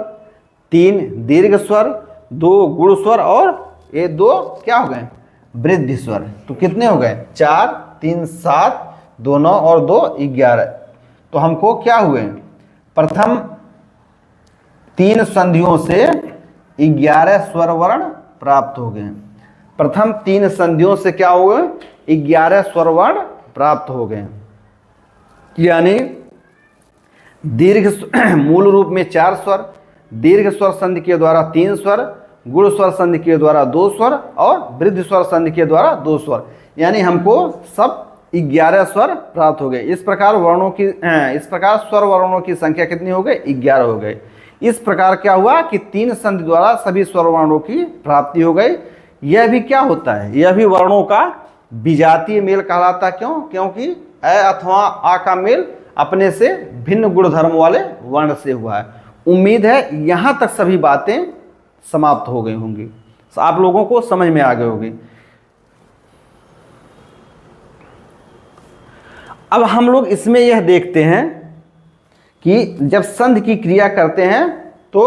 3 दीर्घ स्वर, 2 गुण स्वर और ये 2 क्या हो गए? वृद्धि स्वर। तो कितने हो गए? 4, 3, 7, 2, 9 और 2, 11। तो हमको क्या हुए? प्रथम 3 संधियों से 11 स्वर वर्ण प्राप्त हो गए। प्रथम 3 संधियों से क्या हुए? 11 स्वर वर्ण प्राप्त हो गए। यानी दीर्घ मूल रूप में 4 स्वर, दीर्घ स्वर संधि के द्वारा 3 स्वर, गुण स्वर संधि के द्वारा 2 स्वर और वृद्धि स्वर संधि के द्वारा 2 स्वर, यानी हमको सब 11 स्वर प्राप्त हो गए। इस प्रकार स्वर वर्णों की संख्या कितनी हो गई? 11 हो गए। इस प्रकार क्या हुआ कि 3 संधि द्वारा सभी स्वर वर्णों की प्राप्ति हो गई। यह भी क्या होता है? यह भी वर्णों का विजातीय मेल कहलाता। क्यों? क्योंकि अ अथवा आ का मेल अपने से भिन्न गुण धर्म वाले वर्ण से हुआ है। उम्मीद है यहां तक सभी बातें समाप्त हो गई होंगी, आप लोगों को समझ में आ गई होगी। अब हम लोग इसमें यह देखते हैं कि जब संधि की क्रिया करते हैं तो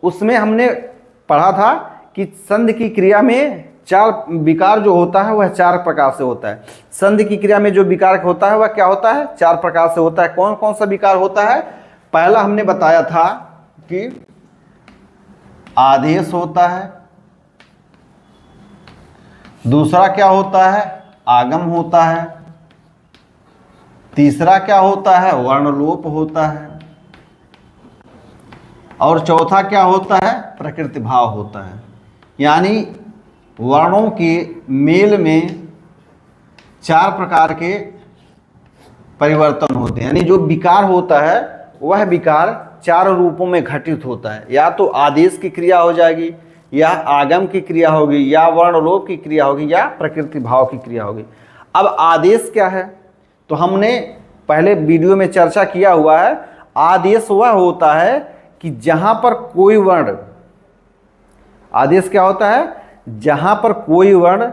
उसमें हमने पढ़ा था कि संधि की क्रिया में 4 विकार जो होता है वह 4 प्रकार से होता है। संधि की क्रिया में जो विकार होता है वह क्या होता है? 4 प्रकार से होता है। कौन कौन सा विकार होता है? पहला हमने बताया था कि आदेश होता है, दूसरा क्या होता है? आगम होता है, तीसरा क्या होता है? वर्णलोप होता है, और चौथा क्या होता है? प्रकृति भाव होता है। यानी वर्णों के मेल में 4 प्रकार के परिवर्तन होते हैं, यानी जो विकार होता है वह विकार 4 रूपों में घटित होता है। या तो आदेश की क्रिया हो जाएगी, या आगम की क्रिया होगी, या वर्णलोप की क्रिया होगी, या प्रकृति भाव की क्रिया होगी। अब आदेश क्या है, तो हमने पहले वीडियो में चर्चा किया हुआ है। आदेश वह होता है कि जहां पर कोई वर्ण, आदेश क्या होता है, जहां पर कोई वर्ण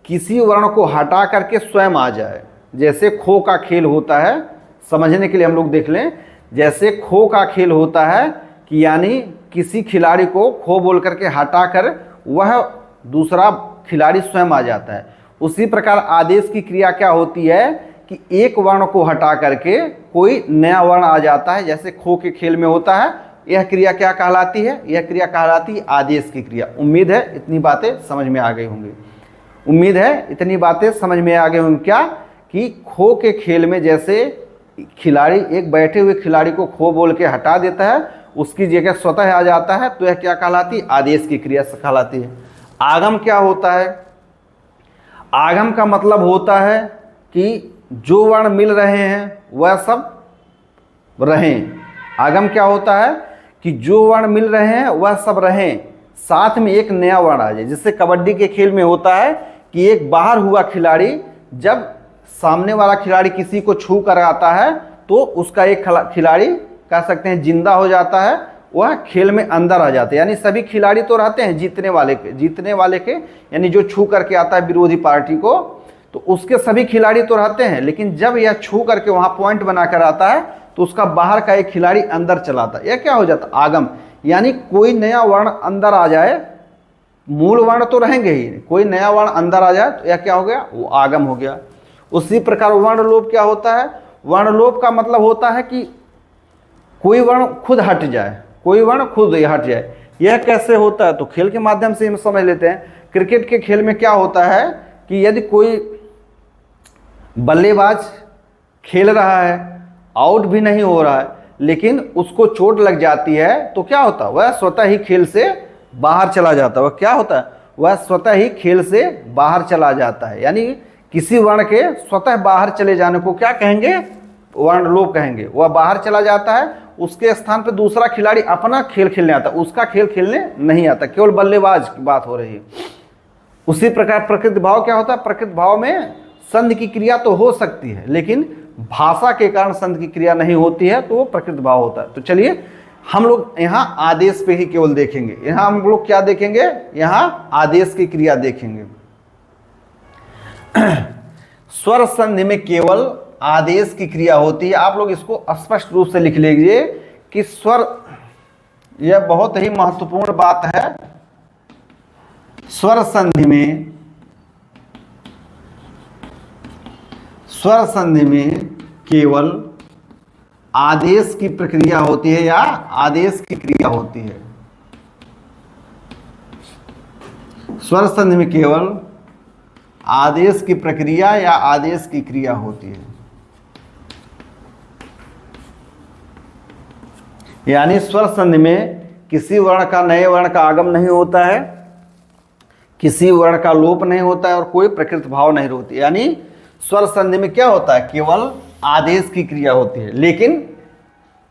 किसी वर्ण को हटा करके स्वयं आ जाए। जैसे खो का खेल होता है, समझने के लिए हम लोग देख लें, जैसे खो का खेल होता है कि यानी किसी खिलाड़ी को खो बोल करके हटा कर वह दूसरा खिलाड़ी स्वयं आ जाता है। उसी प्रकार आदेश की क्रिया क्या होती है कि एक वर्ण को हटा करके कोई नया वर्ण आ जाता है, जैसे खो के खेल में होता है। यह क्रिया क्या कहलाती है, यह क्रिया कहलाती है आदेश की क्रिया। उम्मीद है इतनी बातें समझ में आ गई होंगी, उम्मीद है इतनी बातें समझ में आ गई होंगी। क्या कि खो के खेल में जैसे खिलाड़ी एक बैठे हुए खिलाड़ी को खो बोल के हटा देता है, उसकी जगह स्वतः आ जाता है, तो यह क्या कहलाती है, आदेश की क्रिया से कहलाती है। आगम क्या होता है, आगम का मतलब होता है कि जो वर्ण मिल रहे हैं वह सब रहें। आगम क्या होता है कि जो वर्ण मिल रहे हैं वह सब रहें, साथ में एक नया वर्ण आ जाए। जैसे कबड्डी के खेल में होता है कि एक बाहर हुआ खिलाड़ी जब सामने वाला खिलाड़ी किसी को छू कर आता है तो उसका एक खिलाड़ी कह सकते हैं जिंदा हो जाता है, वह खेल में अंदर आ जाते हैं। यानी सभी खिलाड़ी तो रहते हैं जीतने वाले के यानी जो छू करके आता है विरोधी पार्टी को, तो उसके सभी खिलाड़ी तो रहते हैं, लेकिन जब यह छू करके वहां पॉइंट बनाकर आता है तो उसका बाहर का एक खिलाड़ी अंदर चलाता है। यह क्या हो जाता है, आगम। यानी कोई नया वर्ण अंदर आ जाए, मूल वर्ण तो रहेंगे ही, कोई नया वर्ण अंदर आ जाए तो यह क्या हो गया, वो आगम हो गया। उसी प्रकार वर्णलोप क्या होता है, वर्णलोप का मतलब होता है कि कोई वर्ण खुद हट जाए, कोई वर्ण खुद हट जाए। यह कैसे होता है, तो खेल के माध्यम से हम समझ लेते हैं। क्रिकेट के खेल में क्या होता है कि यदि कोई बल्लेबाज खेल रहा है, आउट भी नहीं हो रहा है, लेकिन उसको चोट लग जाती है, तो क्या होता है, वह स्वतः ही खेल से बाहर चला जाता है। वह क्या होता है, वह स्वतः ही खेल से बाहर चला जाता है। यानी किसी वर्ण के स्वतः बाहर चले जाने को क्या कहेंगे, वर्णलोप कहेंगे। वह बाहर चला जाता है, उसके स्थान पर दूसरा खिलाड़ी अपना खेल खेलने आता है, उसका खेल खेलने नहीं आता, केवल बल्लेबाज की बात हो रही है। उसी प्रकार प्रकृति भाव क्या होता है, प्रकृति भाव में संधि की क्रिया तो हो सकती है, लेकिन भाषा के कारण संधि की क्रिया नहीं होती है, तो वो प्रकृति भाव होता है। तो चलिए हम लोग यहाँ आदेश पे ही केवल देखेंगे। यहाँ हम लोग क्या देखेंगे, यहाँ आदेश की क्रिया देखेंगे। स्वर संधि में केवल आदेश की क्रिया होती है। आप लोग इसको स्पष्ट रूप से लिख लीजिए कि स्वर, यह बहुत ही महत्वपूर्ण बात है। स्वर संधि में केवल आदेश की प्रक्रिया होती है या आदेश की क्रिया होती है। स्वर संधि में केवल आदेश की प्रक्रिया या आदेश की क्रिया होती है। यानी स्वर संधि में किसी वर्ण का नए वर्ण का आगम नहीं होता है, किसी वर्ण का लोप नहीं होता है और कोई प्रकृति भाव नहीं होती। यानी स्वर संधि में क्या होता है, केवल आदेश की क्रिया होती है। लेकिन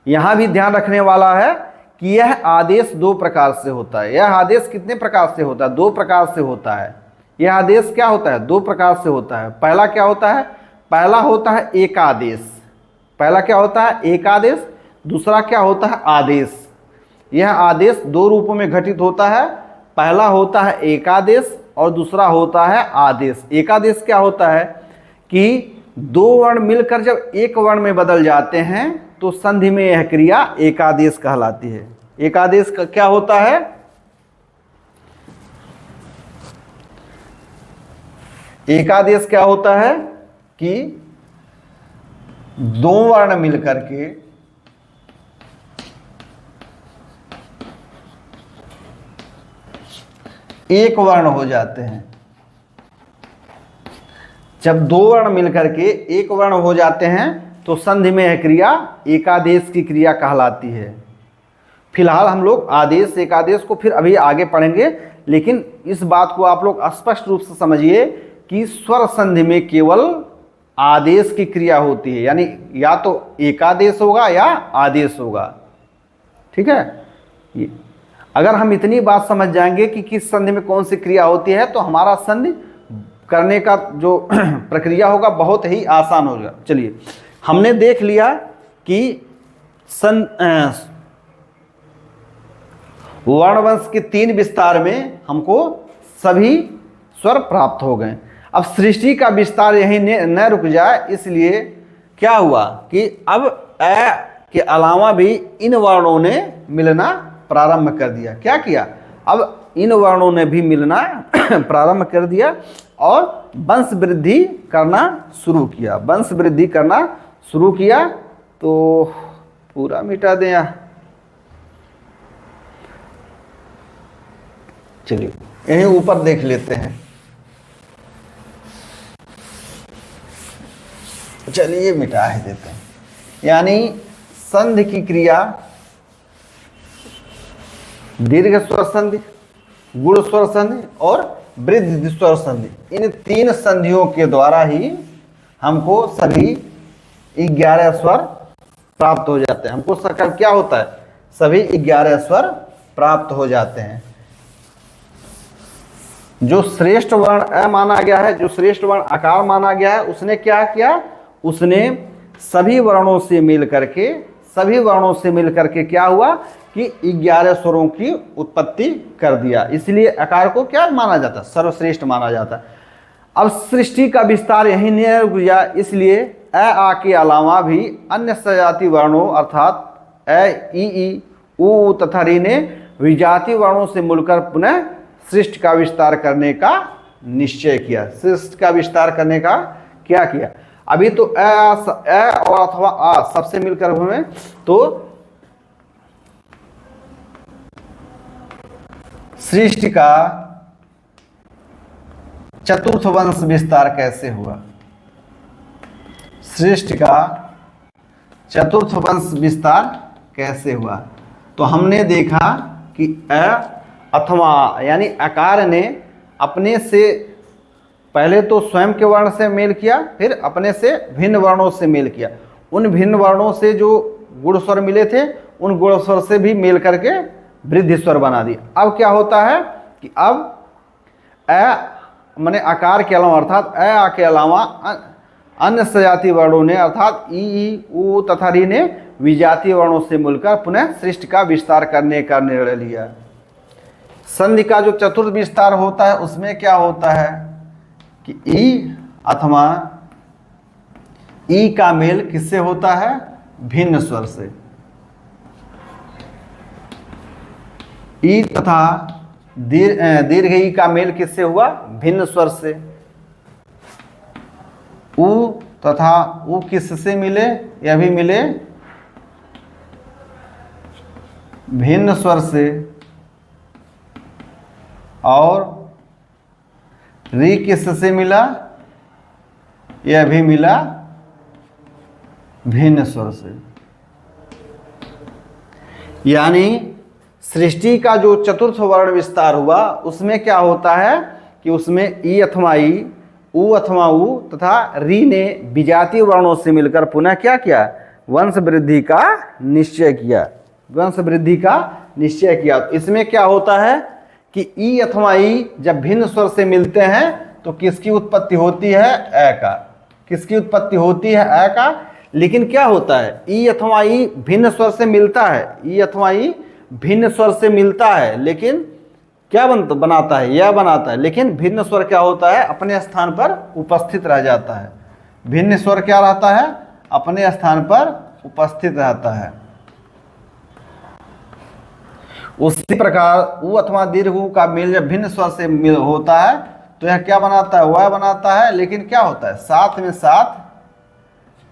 यहां भी ध्यान रखने वाला है कि यह आदेश 2 प्रकार से होता है। यह आदेश कितने प्रकार से होता है, 2 प्रकार से होता है। यह आदेश क्या होता है, 2 प्रकार से होता है। पहला क्या होता है, पहला होता है एकादेश। पहला क्या होता है, एकादेश। दूसरा क्या होता है, आदेश। यह आदेश 2 रूपों में घटित होता है। पहला होता है एकादेश और दूसरा होता है आदेश। एकादेश क्या होता है कि 2 वर्ण मिलकर जब एक वर्ण में बदल जाते हैं तो संधि में यह क्रिया एकादेश कहलाती है। एकादेश का क्या होता है, एकादेश क्या होता है कि 2 वर्ण मिलकर के एक वर्ण हो जाते हैं। जब 2 वर्ण मिलकर के एक वर्ण हो जाते हैं तो संधि में यह क्रिया एकादेश की क्रिया कहलाती है। फिलहाल हम लोग आदेश एकादेश को फिर अभी आगे पढ़ेंगे, लेकिन इस बात को आप लोग स्पष्ट रूप से समझिए कि स्वर संधि में केवल आदेश की क्रिया होती है, यानी या तो एकादेश होगा या आदेश होगा। ठीक है, अगर हम इतनी बात समझ जाएंगे कि किस संधि में कौन सी क्रिया होती है तो हमारा संधि करने का जो प्रक्रिया होगा बहुत ही आसान होगा। चलिए, हमने देख लिया कि वर्णवंश के 3 विस्तार में हमको सभी स्वर प्राप्त हो गए। अब सृष्टि का विस्तार यहीं न रुक जाए, इसलिए क्या हुआ कि अब अ के अलावा भी इन वर्णों ने मिलना प्रारंभ कर दिया। क्या किया, अब इन वर्णों ने भी मिलना प्रारंभ कर दिया और वंश वृद्धि करना शुरू किया। वंश वृद्धि करना शुरू किया तो पूरा मिटा दें यहाँ। चलिए यहीं ऊपर देख लेते हैं। चलिए मिटा ही देते हैं। यानी संधि की क्रिया दीर्घ स्वर संधि, गुण स्वर संधि और वृद्धि स्वर संधि, इन 3 संधियों के द्वारा ही हमको सभी 11 स्वर प्राप्त हो जाते हैं। हमको सकल क्या होता है, सभी 11 स्वर प्राप्त हो जाते हैं। जो श्रेष्ठ वर्ण अ माना गया है, जो श्रेष्ठ वर्ण आकार माना गया है, उसने क्या किया, उसने सभी वर्णों से मिल करके क्या हुआ कि 11 स्वरों की उत्पत्ति कर दिया। इसलिए आकार को क्या माना जाता है, सर्वश्रेष्ठ माना जाता है। अब सृष्टि का विस्तार यहीं नहीं रुक गया, इसलिए अ आ के अलावा भी अन्य सजाति वर्णों अर्थात अ ई उ तथा री ने विजाति वर्णों से मिलकर पुनः सृष्टि का विस्तार करने का निश्चय किया। सृष्टि का विस्तार करने का क्या किया, अभी तो अ और अथवा आ सबसे मिलकर हुए, तो सृष्टि का चतुर्थ वंश विस्तार कैसे हुआ, सृष्टि का चतुर्थ वंश विस्तार कैसे हुआ। तो हमने देखा कि अ अथवा यानी आकार ने अपने से पहले तो स्वयं के वर्ण से मेल किया, फिर अपने से भिन्न वर्णों से मेल किया। उन भिन्न वर्णों से जो गुण स्वर मिले थे, उन गुण स्वर से भी मेल करके वृद्धि स्वर बना दिया। अब क्या होता है कि अब अ माने आकार के अलावा अर्थात अ आ के अलावा अन्य सजाति वर्णों ने अर्थात ई उ तथा री ने विजातीय वर्णों से मिलकर पुनः सृष्टि का विस्तार करने का निर्णय लिया। संधि का जो चतुर्थ विस्तार होता है उसमें क्या होता है कि ई अथवा ई का मेल किससे होता है, भिन्न स्वर से। ई तथा दीर्घ ई का मेल किससे हुआ, भिन्न स्वर से। उ तथा उ किससे मिले, यह भी मिले भिन्न स्वर से। और री किससे मिला, यह भी मिला भिन्न स्वर से। यानी सृष्टि का जो चतुर्थ वर्ण विस्तार हुआ उसमें क्या होता है कि उसमें ई अथवा ई, उ अथवा उ तथा री ने विजातीय वर्णों से मिलकर पुनः क्या किया, वंश वृद्धि का निश्चय किया। वंश वृद्धि का निश्चय किया। तो इसमें क्या होता है कि ई अथवा ई जब भिन्न स्वर से मिलते हैं तो किसकी उत्पत्ति होती है, अ का। किसकी उत्पत्ति होती है, अ का। लेकिन क्या होता है, ई अथवा ई भिन्न स्वर से मिलता है, ई अथवा ई भिन्न स्वर से मिलता है, लेकिन क्या बनाता है, यह बनाता है। लेकिन भिन्न स्वर क्या होता है, अपने स्थान पर उपस्थित रह जाता है। भिन्न स्वर क्या रहता है, अपने स्थान पर उपस्थित रहता है। उसी प्रकार उ अथवा दीर्घ उ का मेल जब भिन्न स्वर से मिल होता है तो यह क्या बनाता है, वह बनाता है। लेकिन क्या होता है, साथ में साथ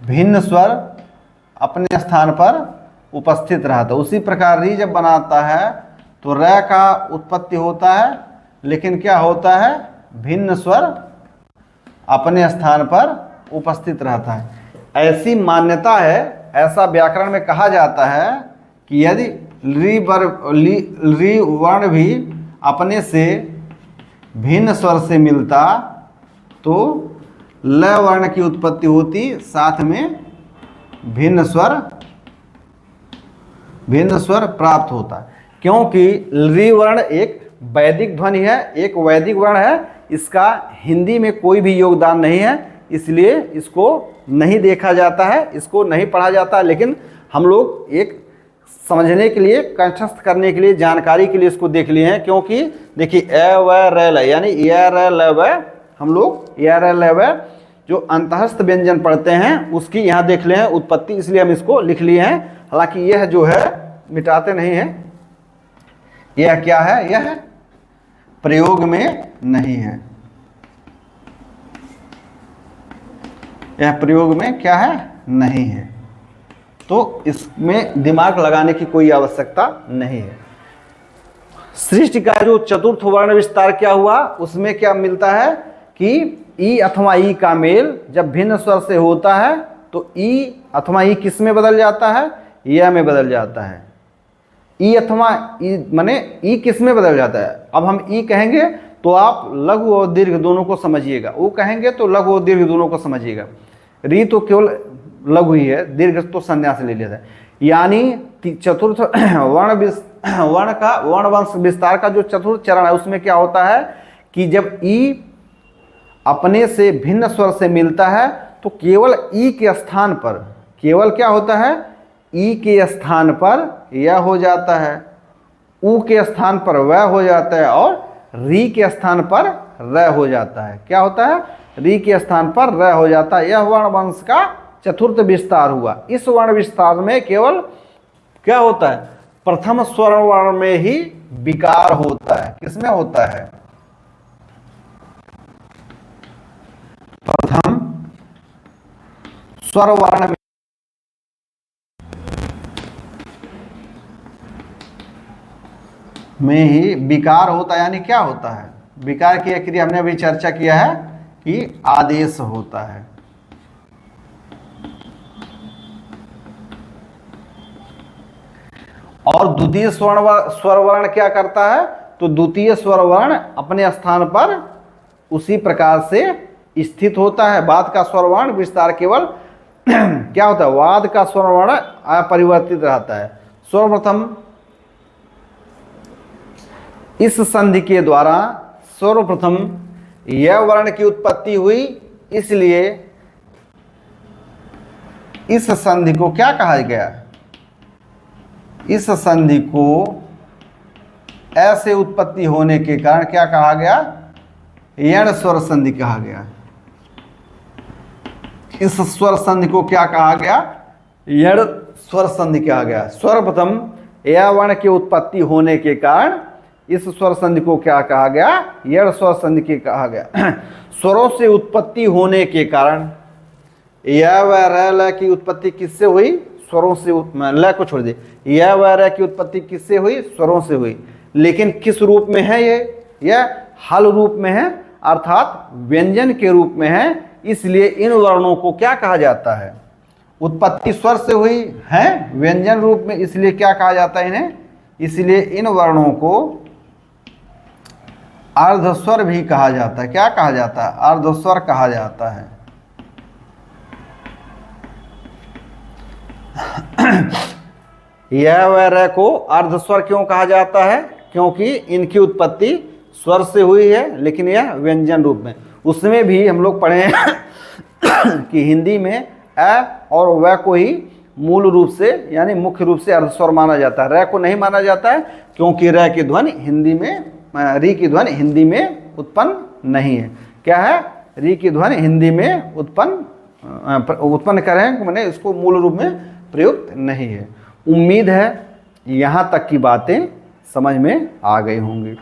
भिन्न स्वर अपने स्थान पर उपस्थित रहता है। उसी प्रकार री जब बनाता है तो र का उत्पत्ति होता है, लेकिन क्या होता है, भिन्न स्वर अपने स्थान पर उपस्थित रहता है। ऐसी मान्यता है, ऐसा व्याकरण में कहा जाता है कि यदि री वर्ण भी अपने से भिन्न स्वर से मिलता तो ल वर्ण की उत्पत्ति होती, साथ में भिन्न स्वर प्राप्त होता है। क्योंकि री वर्ण एक वैदिक ध्वनि है, एक वैदिक वर्ण है, इसका हिंदी में कोई भी योगदान नहीं है, इसलिए इसको नहीं देखा जाता है, इसको नहीं पढ़ा जाता है। लेकिन हम लोग एक समझने के लिए, कंठस्थ करने के लिए, जानकारी के लिए इसको देख लिए हैं। क्योंकि देखिए ए व र ल यानी ए र ल व, हम लोग ए र ल व जो अंतःस्थ व्यंजन पढ़ते हैं उसकी यहाँ देख ले हैं उत्पत्ति, इसलिए हम इसको लिख लिए हैं। हालांकि यह जो है मिटाते नहीं है, यह क्या है, यह प्रयोग में नहीं है, यह प्रयोग में क्या है, नहीं है। तो इसमें दिमाग लगाने की कोई आवश्यकता नहीं है। सृष्टि का जो चतुर्थ वर्ण विस्तार क्या हुआ, उसमें क्या मिलता है कि ई अथवा ई का मेल जब भिन्न स्वर से होता है तो ई अथवा ई किस में बदल जाता है, यह में बदल जाता है। ई अथवा ई माने ई किस में बदल जाता है। अब हम ई कहेंगे तो आप लघु और दीर्घ दोनों को समझिएगा, वो कहेंगे तो लघु और दीर्घ दोनों को समझिएगा। री तो केवल लघु ही है, दीर्घ तो संन्यास ले लिया है। यानी चतुर्थ वर्ण वंश विस्तार का जो चतुर्थ चरण है उसमें क्या होता है कि जब ई अपने से भिन्न स्वर से मिलता है तो केवल ई के स्थान पर, केवल क्या होता है, ई के स्थान पर यह हो जाता है, ऊ के स्थान पर वह हो जाता है, और री के स्थान पर र हो जाता है। क्या होता है, री के स्थान पर र हो जाता है। यह वर्ण वंश का चतुर्थ विस्तार हुआ। इस वर्ण विस्तार में केवल क्या होता है, प्रथम स्वर वर्ण में ही विकार होता है। किसमें होता है, प्रथम स्वर वर्ण में ही विकार होता है। यानी क्या होता है, विकार की क्रिया हमने अभी चर्चा किया है कि आदेश होता है। और द्वितीय स्वर वर्ण क्या करता है, तो द्वितीय स्वर वर्ण अपने स्थान पर उसी प्रकार से स्थित होता है। बाद का स्वर वर्ण विस्तार केवल क्या होता है, वाद का स्वर वर्ण अपरिवर्तित रहता है। सर्वप्रथम इस संधि के द्वारा सर्वप्रथम यह वर्ण की उत्पत्ति हुई, इसलिए इस संधि को क्या कहा गया, इस संधि को ऐसे उत्पत्ति होने के कारण क्या कहा गया, यण स्वर संधि कहा गया। इस स्वर संधि को क्या कहा गया, यण स्वर संधि कहा गया। सर्वप्रथम यह वर्ण की उत्पत्ति होने के कारण इस स्वर संधि को क्या कहा गया, यण स्वर संधि के कहा गया। स्वरों से उत्पत्ति होने के कारण यह व र ल की उत्पत्ति किससे हुई, स्वरों से, ल को छोड़ दे, यह व र की उत्पत्ति किससे हुई, स्वरों से हुई। लेकिन किस रूप में है, यह हल रूप में है, अर्थात व्यंजन के रूप में है। इसलिए इन वर्णों को क्या कहा जाता है, उत्पत्ति स्वर से हुई है व्यंजन रूप में, इसलिए क्या कहा जाता है इन्हें, इसलिए इन वर्णों को अर्धस्वर भी कहा जाता है। क्या कहा जाता है, अर्धस्वर कहा जाता है। यह व र को अर्धस्वर क्यों कहा जाता है, क्योंकि इनकी उत्पत्ति स्वर से हुई है, लेकिन यह व्यंजन रूप में। उसमें भी हम लोग पढ़े हैं कि हिंदी में अ और व को ही मूल रूप से यानी मुख्य रूप से अर्धस्वर माना जाता है, र को नहीं माना जाता है, क्योंकि र की ध्वनि हिंदी में, री की ध्वनि हिंदी में उत्पन्न नहीं है। क्या है, री की ध्वनि हिंदी में उत्पन्न करें, मैंने इसको मूल रूप में प्रयुक्त नहीं है। उम्मीद है यहाँ तक की बातें समझ में आ गई होंगी।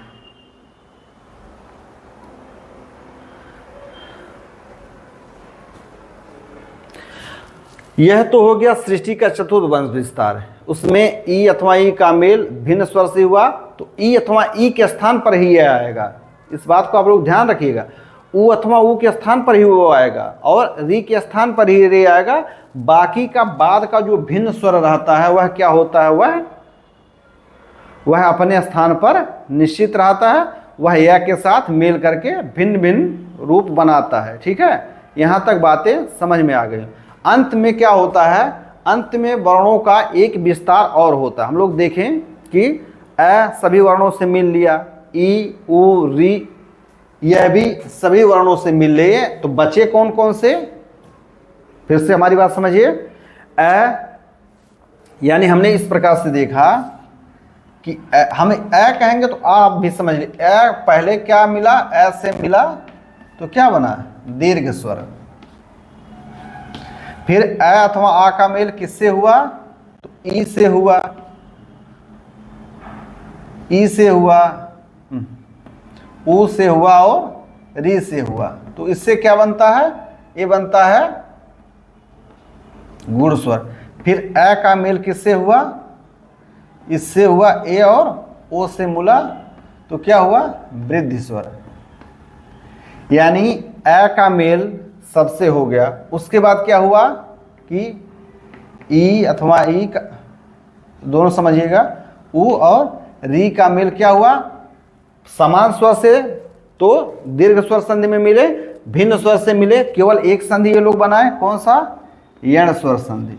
यह तो हो गया सृष्टि का चतुर्थ वंश विस्तार। उसमें ई अथवा ई का मेल भिन्न स्वर से हुआ तो ई अथवा ई के स्थान पर ही यह आएगा। इस बात को आप लोग ध्यान रखिएगा, ऊ अथवा ऊ के स्थान पर ही वो आएगा और री के स्थान पर ही रे आएगा। बाकी का बाद का जो भिन्न स्वर रहता है वह क्या होता है, वह अपने स्थान पर निश्चित रहता है। वह या के साथ मेल करके भिन्न भिन्न रूप बनाता है। ठीक है, यहाँ तक बातें समझ में आ गई। अंत में क्या होता है, अंत में वर्णों का एक विस्तार और होता है। हम लोग देखें कि अ सभी वर्णों से मिल लिया, ई उ री यह भी सभी वर्णों से मिल लिए, तो बचे कौन कौन से, फिर से हमारी बात समझिए। अ यानी हमने इस प्रकार से देखा कि हम अ कहेंगे तो आप भी समझ लीजिए, अ पहले क्या मिला, अ से मिला तो क्या बना, दीर्घ स्वर। फिर अ अथवा आ का मेल किससे हुआ, तो ई से हुआ, ई से हुआ, ऊ से हुआ और री से हुआ। तो इससे क्या बनता है, ये बनता है गुण स्वर। फिर अ का मेल किससे हुआ, इससे हुआ, ए और ओ से मिला तो क्या हुआ, वृद्धि स्वर। यानी अ का मेल सबसे हो गया। उसके बाद क्या हुआ कि ई अथवा ई का, दोनों समझिएगा, ऊ और री का मेल क्या हुआ, समान स्वर से तो दीर्घ स्वर संधि में मिले, भिन्न स्वर से मिले, केवल एक संधि ये लोग बनाए, कौन सा, यण स्वर संधि।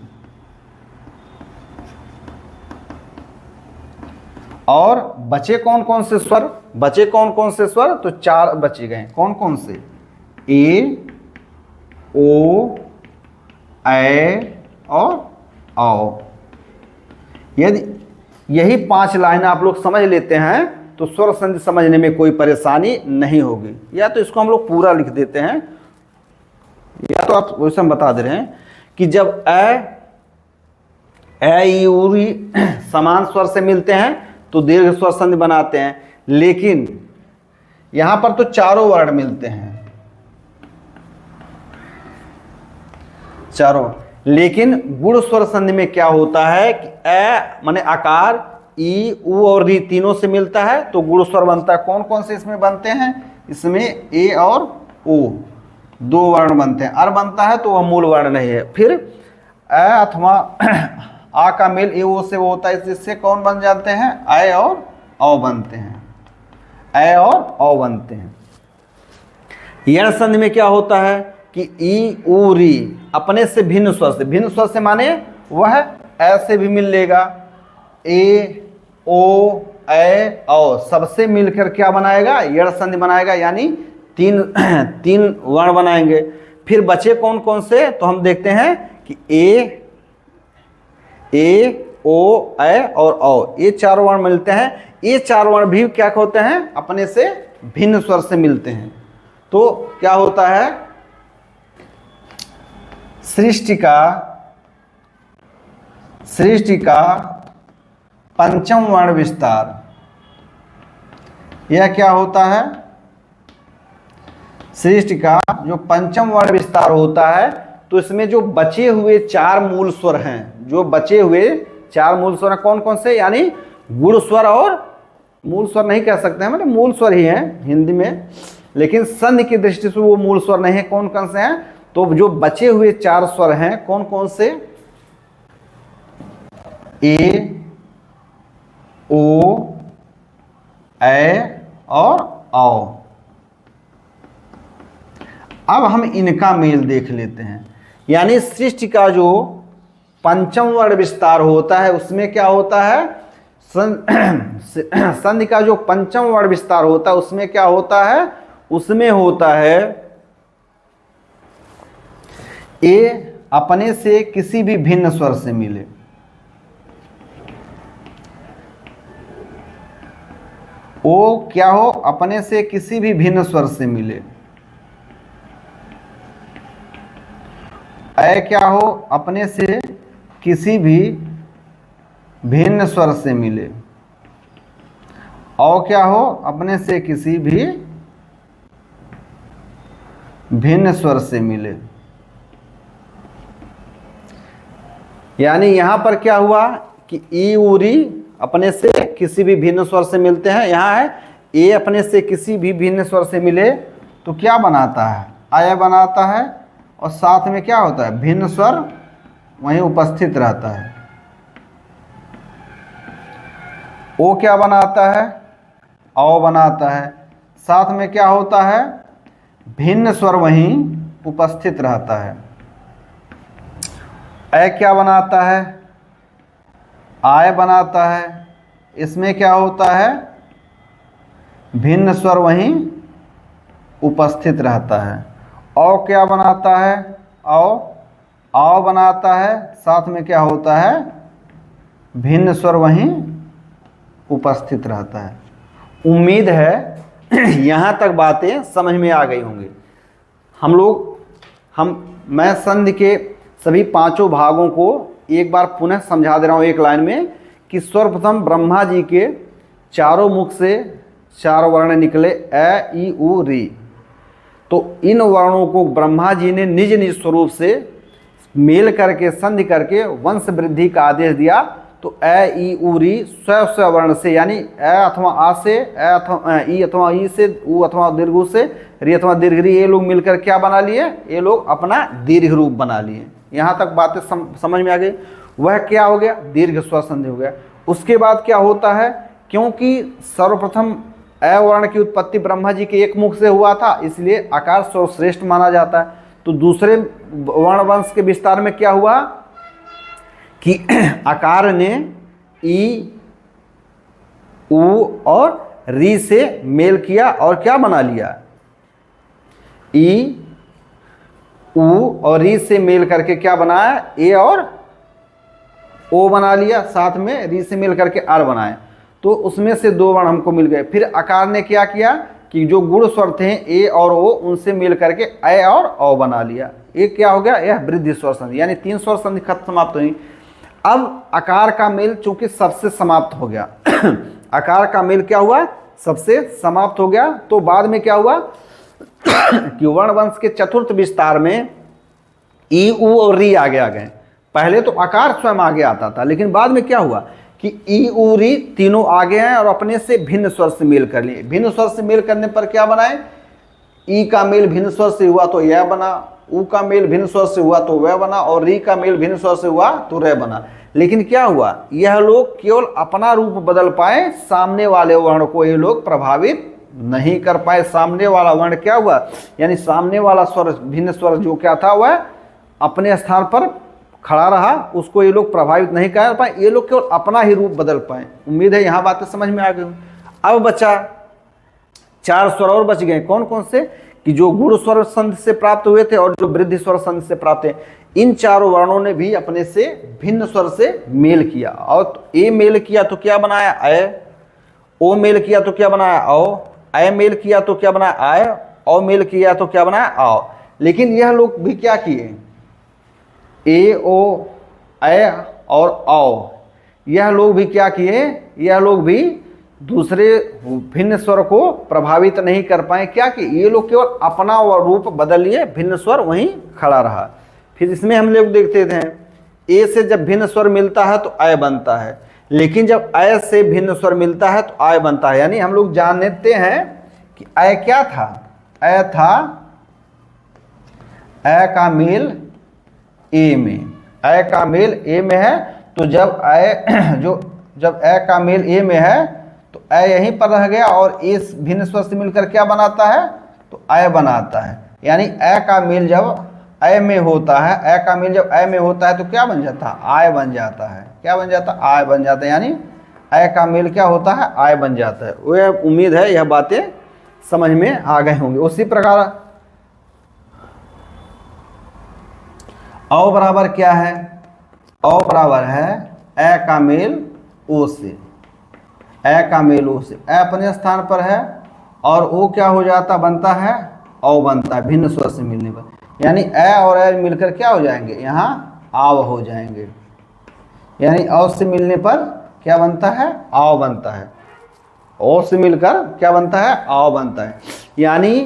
और बचे कौन कौन से स्वर, बचे कौन कौन से स्वर, तो चार बचे गए, कौन कौन से, ए ओ ए और औ। यदि यही 5 लाइन आप लोग समझ लेते हैं तो स्वर संधि समझने में कोई परेशानी नहीं होगी। या तो इसको हम लोग पूरा लिख देते हैं, या तो आप वैसे हम बता दे रहे हैं कि जब ए ई उ री समान स्वर से मिलते हैं तो दीर्घ स्वर संधि बनाते हैं, लेकिन यहां पर तो चारों वर्ण मिलते हैं, चारों। लेकिन गुण स्वर संधि में क्या होता है कि अ माने आकार, ई उ और री तीनों से मिलता है तो गुण स्वर बनता है। कौन कौन से इसमें बनते हैं, इसमें ए और ओ 2 वर्ण बनते हैं, अर बनता है तो वह मूल वर्ण नहीं है। फिर अ अथवा आ का मेल ए ओ से वो होता है, इससे कौन बन जाते हैं, अ और औ बनते हैं, अ और औ बनते हैं। यण संधि में क्या होता है कि ई उ री अपने से भिन्न स्वर से, भिन्न स्वर से माने वह ऐ से भी मिल लेगा, ए ओ ए औ सबसे मिलकर क्या बनाएगा, यण संधि बनाएगा, यानी तीन वर्ण बनाएंगे। फिर बचे कौन कौन से, तो हम देखते हैं कि ए ओ ए और औ, ये 4 वर्ण मिलते हैं। ये 4 वर्ण भी क्या होते हैं, अपने से भिन्न स्वर से मिलते हैं। तो क्या होता है, सृष्टि का पंचम वर्ण विस्तार। यह क्या होता है, सृष्टि का जो पंचम वर्ण विस्तार होता है, तो इसमें जो बचे हुए 4 मूल स्वर हैं, जो बचे हुए 4 मूल स्वर हैं कौन कौन से, यानी गुण स्वर और मूल स्वर नहीं कह सकते हैं, मतलब मूल स्वर ही हैं हिंदी में, लेकिन संधि की दृष्टि से वो मूल स्वर नहीं है। कौन कौन से हैं, तो जो बचे हुए 4 स्वर हैं कौन कौन से, ए ओ ए और औ। अब हम इनका मेल देख लेते हैं। यानी सृष्टि का जो पंचम वर्ण विस्तार होता है उसमें क्या होता है, संधि का जो पंचम वर्ण विस्तार होता है उसमें क्या होता है, उसमें होता है ए अपने से किसी भी भिन्न स्वर से मिले, ओ क्या हो, अपने से किसी भी भिन्न स्वर से मिले, ऐ क्या हो, अपने से किसी भी भिन्न स्वर से मिले, औ क्या हो, अपने से किसी भी भिन्न स्वर से मिले। यानी यहां पर क्या हुआ कि ई उ री अपने से किसी भी भिन्न स्वर से मिलते हैं, यहाँ है ए अपने से किसी भी भिन्न स्वर से मिले तो क्या बनाता है, आय बनाता है, और साथ में क्या होता है, भिन्न स्वर वहीं उपस्थित रहता है। ओ क्या बनाता है, औ बनाता है, साथ में क्या होता है, भिन्न स्वर वहीं उपस्थित रहता है। ए क्या बनाता है, आय बनाता है, इसमें क्या होता है, भिन्न स्वर वहीं उपस्थित रहता है। औ क्या बनाता है, आओ बनाता है, साथ में क्या होता है, भिन्न स्वर वहीं उपस्थित रहता है। उम्मीद है यहाँ तक बातें समझ में आ गई होंगी। मैं संधि के सभी पांचों भागों को एक बार पुनः समझा दे रहा हूँ एक लाइन में कि सर्वप्रथम ब्रह्मा जी के चारों मुख से चार वर्ण निकले, ए ई उ री। तो इन वर्णों को ब्रह्मा जी ने निज निज स्वरूप से मेल करके संधि करके वंश वृद्धि का आदेश दिया। तो ए ई उ री स्व वर्ण से, यानी ए अथवा आ से, ए अथवा ई अथवा ई से, उ अथवा दीर्घ से, री अथवा दीर्घ री, ये लोग मिलकर क्या बना लिए, ये लोग अपना दीर्घ रूप बना लिए। यहाँ तक बातें समझ में आ गई। वह क्या हो गया, दीर्घ स्वर संधि हो गया। उसके बाद क्या होता है, क्योंकि सर्वप्रथम अ वर्ण की उत्पत्ति ब्रह्मा जी के एक मुख से हुआ था, इसलिए आकार सर्वश्रेष्ठ माना जाता है। तो दूसरे वर्ण वंश के विस्तार में क्या हुआ कि आकार ने ई, उ और री से मेल किया और क्या बना लिया, ई, उ और री से मेल करके क्या बनाया, ए और ओ बना लिया, साथ में री से मेल करके आर बनाए। तो उसमें से दो वर्ण हमको मिल गए। फिर आकार ने क्या किया कि जो गुण स्वर थे ए और ओ, उनसे मिल करके ए और औ बना लिया। ये क्या हो गया, यह वृद्धि स्वर संधि, यानी 3 स्वर संधि खत्म समाप्त हुई। अब आकार का मेल चूंकि सबसे समाप्त हो गया आकार का मेल क्या हुआ, सबसे समाप्त हो गया। तो बाद में क्या हुआ कि वर्ण वंश के चतुर्थ विस्तार में ई, उ और री आगे आ गए। पहले तो आकार स्वयं आगे आता था, लेकिन बाद में क्या हुआ कि ई, उ, री तीनों आगे हैं और अपने से भिन्न स्वर से मेल कर लिए। भिन्न स्वर से मेल करने पर क्या बनाए, ई का मेल भिन्न स्वर से हुआ तो यह बना, उ का मेल भिन्न स्वर से हुआ तो वह बना, और री का मेल भिन्न स्वर से हुआ तो रे बना। लेकिन क्या हुआ, यह लोग केवल अपना रूप बदल पाए, सामने वाले वर्ण को ये लोग प्रभावित नहीं कर पाए। सामने वाला वर्ण क्या हुआ, यानी सामने वाला स्वर भिन्न स्वर जो क्या था वह अपने स्थान पर खड़ा रहा, उसको ये लोग प्रभावित नहीं कर पाए, ये लोग केवल अपना ही रूप बदल पाए। उम्मीद है यहाँ बातें समझ में आ गई। अब बचा 4 स्वर और बच गए, कौन कौन से, कि जो गुण स्वर संधि से प्राप्त हुए थे और जो वृद्धि स्वर संधि से प्राप्त है। इन चारों वर्णों ने भी अपने से भिन्न स्वर से मेल किया। और ए मेल किया तो क्या बनाया, अय, ओ मेल किया तो क्या बनाया, औ, अय मेल किया तो क्या बनाया, आय, औ मेल किया तो क्या बनाया, आओ। लेकिन यह लोग भी क्या किए, ए, ओ, अय और औ, यह लोग भी क्या किए, यह लोग भी दूसरे भिन्न स्वर को प्रभावित नहीं कर पाए। क्या कि ये लोग केवल अपना रूप बदल लिए, भिन्न स्वर वहीं खड़ा रहा। फिर इसमें हम लोग देखते थे, ए से जब भिन्न स्वर मिलता है तो अय बनता है, लेकिन जब अय से भिन्न स्वर मिलता है तो आय बनता है। यानी हम लोग जानते हैं कि अय क्या था, अय था अय का मेल ए में, अय का मेल ए में है। तो जब अय का मेल ए में है तो अय यहीं पर रह गया और ए भिन्न स्वर से मिलकर क्या बनाता है, तो अय बनाता है। यानी अय का मेल जब अय में होता है, अय का मेल जब अय में होता है तो क्या बन जाता है, आय बन जाता है। क्या बन जाता है, आय बन जाता है। यानी अय का मेल क्या होता है, आय बन जाता है। वह उम्मीद है यह बातें समझ में आ गए होंगे। उसी प्रकार औ बराबर क्या है, औ बराबर है अ का मेल ओ से, अ का मेल ओ से। अ अपने स्थान पर है और ओ क्या हो जाता, बनता है औ बनता है भिन्न स्वर से मिलने पर। यानी अ और अ मिलकर क्या हो जाएंगे, यहाँ आव हो जाएंगे। यानी औ से मिलने पर क्या बनता है, आव बनता है। ओ से मिलकर क्या बनता है, आव बनता है। यानी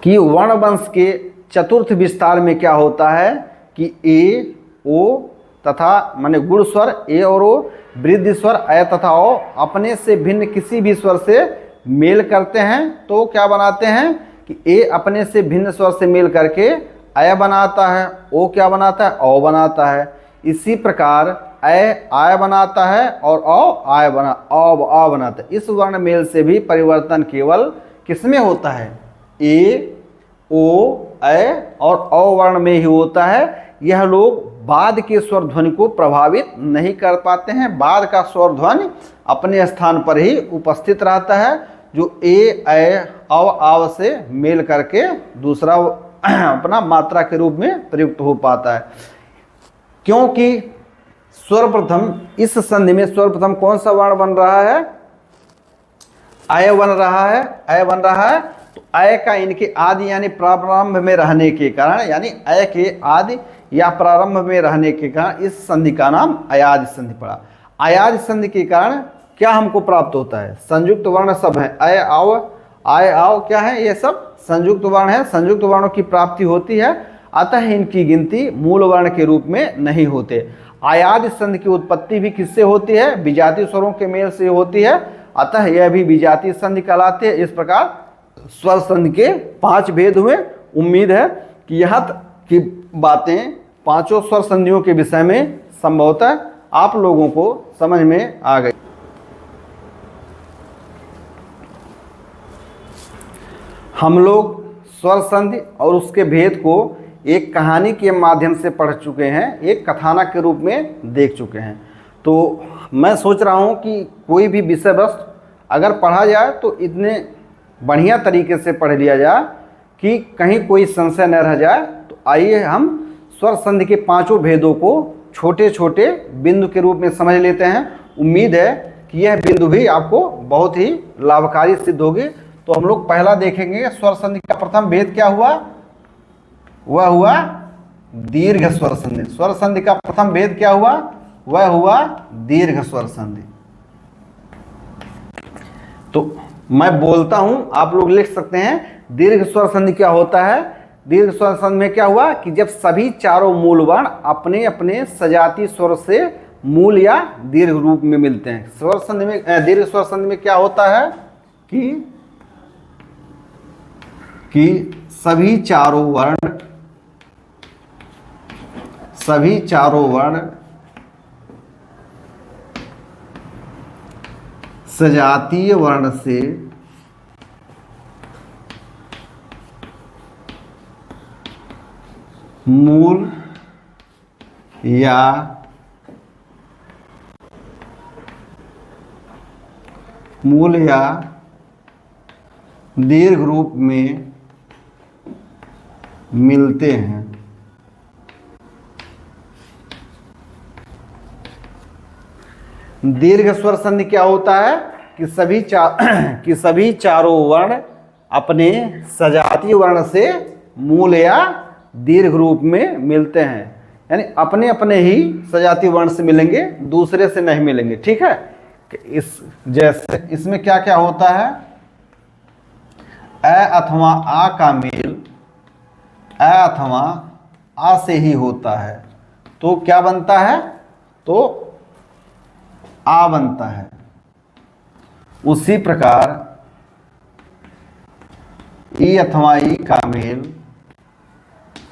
कि वर्ण वंश के चतुर्थ विस्तार में क्या होता है कि ए, ओ तथा माने गुण स्वर ए और ओ, वृद्धि स्वर अय तथा ओ अपने से भिन्न किसी भी स्वर से मेल करते हैं तो क्या बनाते हैं कि ए अपने से भिन्न स्वर से मेल करके अय बनाता है, ओ क्या बनाता है, औ बनाता है। इसी प्रकार आय बनाता है और अ बनाता है। इस वर्ण मेल से भी परिवर्तन केवल किसमें होता है? ए, ओ, ए और अ वर्ण में ही होता है। यह लोग बाद के स्वर ध्वनि को प्रभावित नहीं कर पाते हैं। बाद का स्वर ध्वनि अपने स्थान पर ही उपस्थित रहता है, जो ए, आव से मेल करके दूसरा अपना मात्रा के रूप में प्रयुक्त हो पाता है। क्योंकि सर्वप्रथम इस संधि में सर्वप्रथम कौन सा वर्ण बन रहा है? अय बन रहा है। अय बन रहा है तो अय का इनके आदि यानी प्रारंभ में रहने के कारण, यानी अय के आदि या प्रारंभ में रहने के कारण इस संधि का नाम अयाज संधि पड़ा। अयाज संधि के कारण क्या हमको प्राप्त होता है? संयुक्त वर्ण सब है, अय, आव, आय, आव क्या है? ये सब संयुक्त वर्ण है। संयुक्त वर्णों की प्राप्ति होती है, अतः इनकी गिनती मूल वर्ण के रूप में नहीं होते। अयाज संधि की उत्पत्ति भी किससे होती है? विजातीय स्वरों के मेल से होती है, अतः यह भी विजातीय संधि कहलाते हैं। इस प्रकार स्वर संधि के 5 भेद हुए। उम्मीद है कि यहाँ की बातें पांचों स्वर संधियों के विषय में संभवतः आप लोगों को समझ में आ गई। हम लोग स्वर संधि और उसके भेद को एक कहानी के माध्यम से पढ़ चुके हैं, एक कथानक के रूप में देख चुके हैं। तो मैं सोच रहा हूँ कि कोई भी विषय वस्तु अगर पढ़ा जाए तो इतने बढ़िया तरीके से पढ़ लिया जाए कि कहीं कोई संशय न रह जाए। तो आइए हम स्वर संधि के 5 भेदों को छोटे छोटे बिंदु के रूप में समझ लेते हैं। उम्मीद है कि यह बिंदु भी आपको बहुत ही लाभकारी सिद्ध होगी। तो हम लोग पहला देखेंगे स्वर संधि का प्रथम भेद क्या हुआ? वह हुआ दीर्घ स्वर संधि। स्वर संधि का प्रथम भेद क्या हुआ? वह हुआ दीर्घ स्वर संधि। तो मैं बोलता हूं, आप लोग लिख सकते हैं। दीर्घ स्वर संधि क्या होता है? दीर्घ स्वर संधि में क्या हुआ कि जब सभी चारों मूल वर्ण अपने अपने सजातीय स्वर से मूल या दीर्घ रूप में मिलते हैं। स्वर संधि में, दीर्घ स्वर संधि में क्या होता है कि सभी चारों वर्ण सजातीय वर्ण से मूल या दीर्घ रूप में मिलते हैं। दीर्घ स्वर संधि क्या होता है कि सभी चारों वर्ण अपने सजातीय वर्ण से मूल या दीर्घ रूप में मिलते हैं, यानी अपने अपने ही सजातीय वर्ण से मिलेंगे, दूसरे से नहीं मिलेंगे। ठीक है। जैसे इसमें क्या क्या होता है? अ अथवा आ का मेल अ अथवा आ से ही होता है, तो क्या बनता है? तो आ बनता है। उसी प्रकार ई अथवा ई का मेल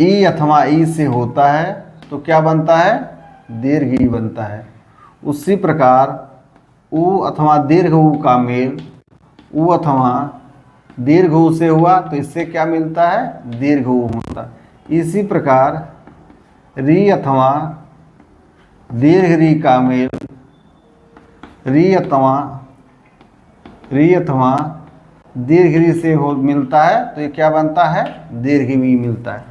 ई अथवा ई से होता है, तो क्या बनता है? दीर्घ ई बनता है। उसी प्रकार उ अथवा दीर्घ उ का मेल उ अथवा दीर्घ उ से हुआ, तो इससे क्या मिलता है? दीर्घ उ होता है। इसी प्रकार री अथवा दीर्घ री का मेल री अथवा दीर्घ री से मिलता है, तो ये क्या बनता है? दीर्घ वी मिलता है।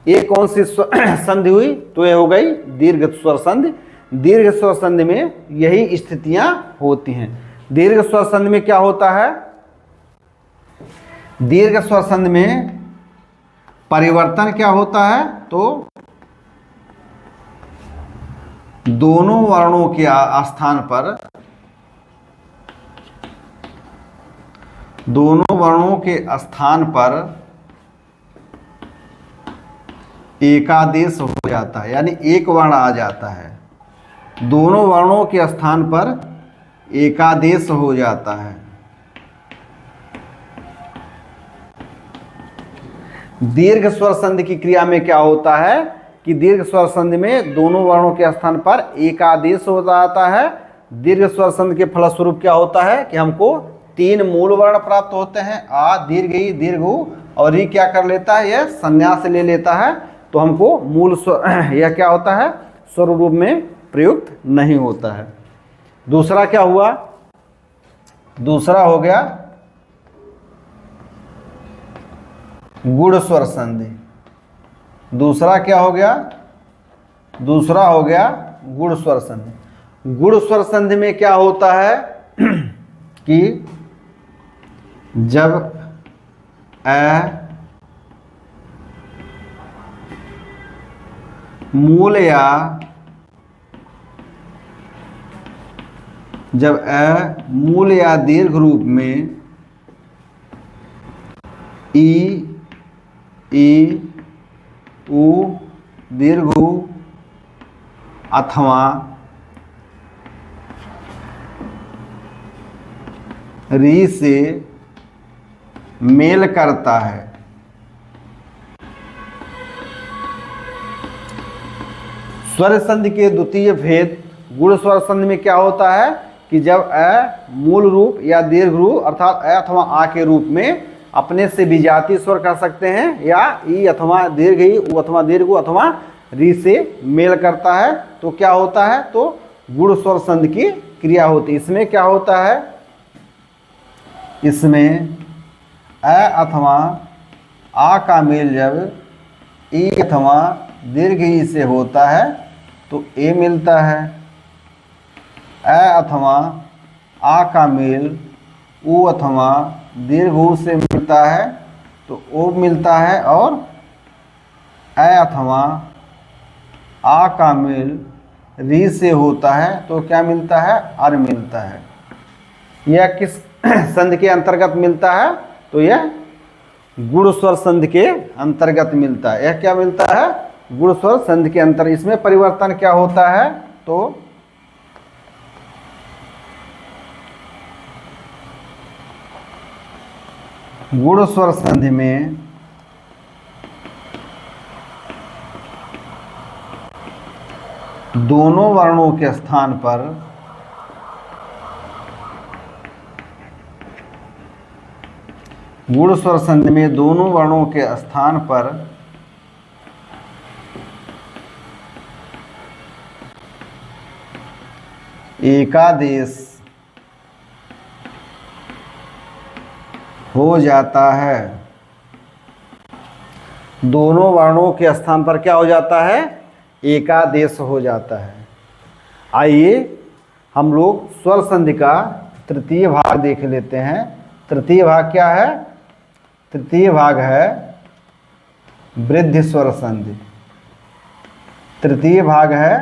ये कौन सी संधि हुई? तो ये हो गई दीर्घ स्वर संधि। दीर्घ स्वर संधि में यही स्थितियां होती हैं। दीर्घ स्वर संधि में क्या होता है? दीर्घ स्वर संधि में परिवर्तन क्या होता है? तो दोनों वर्णों के स्थान पर एकादेश हो जाता है, यानी एक वर्ण आ जाता है। दोनों वर्णों के स्थान पर एकादेश हो जाता है। दीर्घ स्वर संधि की क्रिया में क्या होता है कि दीर्घ स्वर संधि में दोनों वर्णों के स्थान पर एक आदेश हो जाता है। दीर्घ स्वर संधि के फलस्वरूप क्या होता है कि हमको 3 मूल वर्ण प्राप्त होते हैं, आ, दीर्घ ई, दीर्घ उ, और ई क्या कर लेता है, यह संन्यास ले लेता है, तो हमको मूल स्वर यह क्या होता है, स्वर रूप में प्रयुक्त नहीं होता है। दूसरा क्या हुआ, दूसरा हो गया गुण स्वर संधि। दूसरा क्या हो गया, दूसरा हो गया गुण स्वर संधि। गुण स्वर संधि में क्या होता है कि जब मूल या मूल या दीर्घ रूप में ई, उ, दीर्घ उ अथवा री से मेल करता है। स्वर संधि के द्वितीय भेद गुण स्वर संधि में क्या होता है कि जब मूल रूप या दीर्घ रूप अर्थात अथवा आ के रूप में अपने से विजातीय स्वर कह सकते हैं, या ई अथवा दीर्घ ई, उ अथवा दीर्घ उ अथवा री से मेल करता है, तो क्या होता है, तो गुण स्वर संधि की क्रिया होती है। इसमें क्या होता है, इसमें अथवा आ का मेल जब ई अथवा दीर्घ ई से होता है तो ए मिलता है। अथवा आ का मेल उ अथवा दीर्घ उ से मिलता है तो ओ मिलता है, और अथवा आ का मेल री से होता है तो क्या मिलता है, अर मिलता है। यह किस संधि के अंतर्गत मिलता है, तो यह गुण स्वर संधि के अंतर्गत मिलता है। यह क्या मिलता है, गुण स्वर संधि के अंतर्गत। इसमें परिवर्तन क्या होता है, तो गुण स्वर संधि में दोनों वर्णों के स्थान पर गुण स्वर संधि में दोनों वर्णों के स्थान पर एकादेश हो जाता है। दोनों वर्णों के स्थान पर क्या हो जाता है, एकादेश हो जाता है। आइए हम लोग स्वर संधि का तृतीय भाग देख लेते हैं। तृतीय भाग क्या है, तृतीय भाग है वृद्धि स्वर संधि। तृतीय भाग है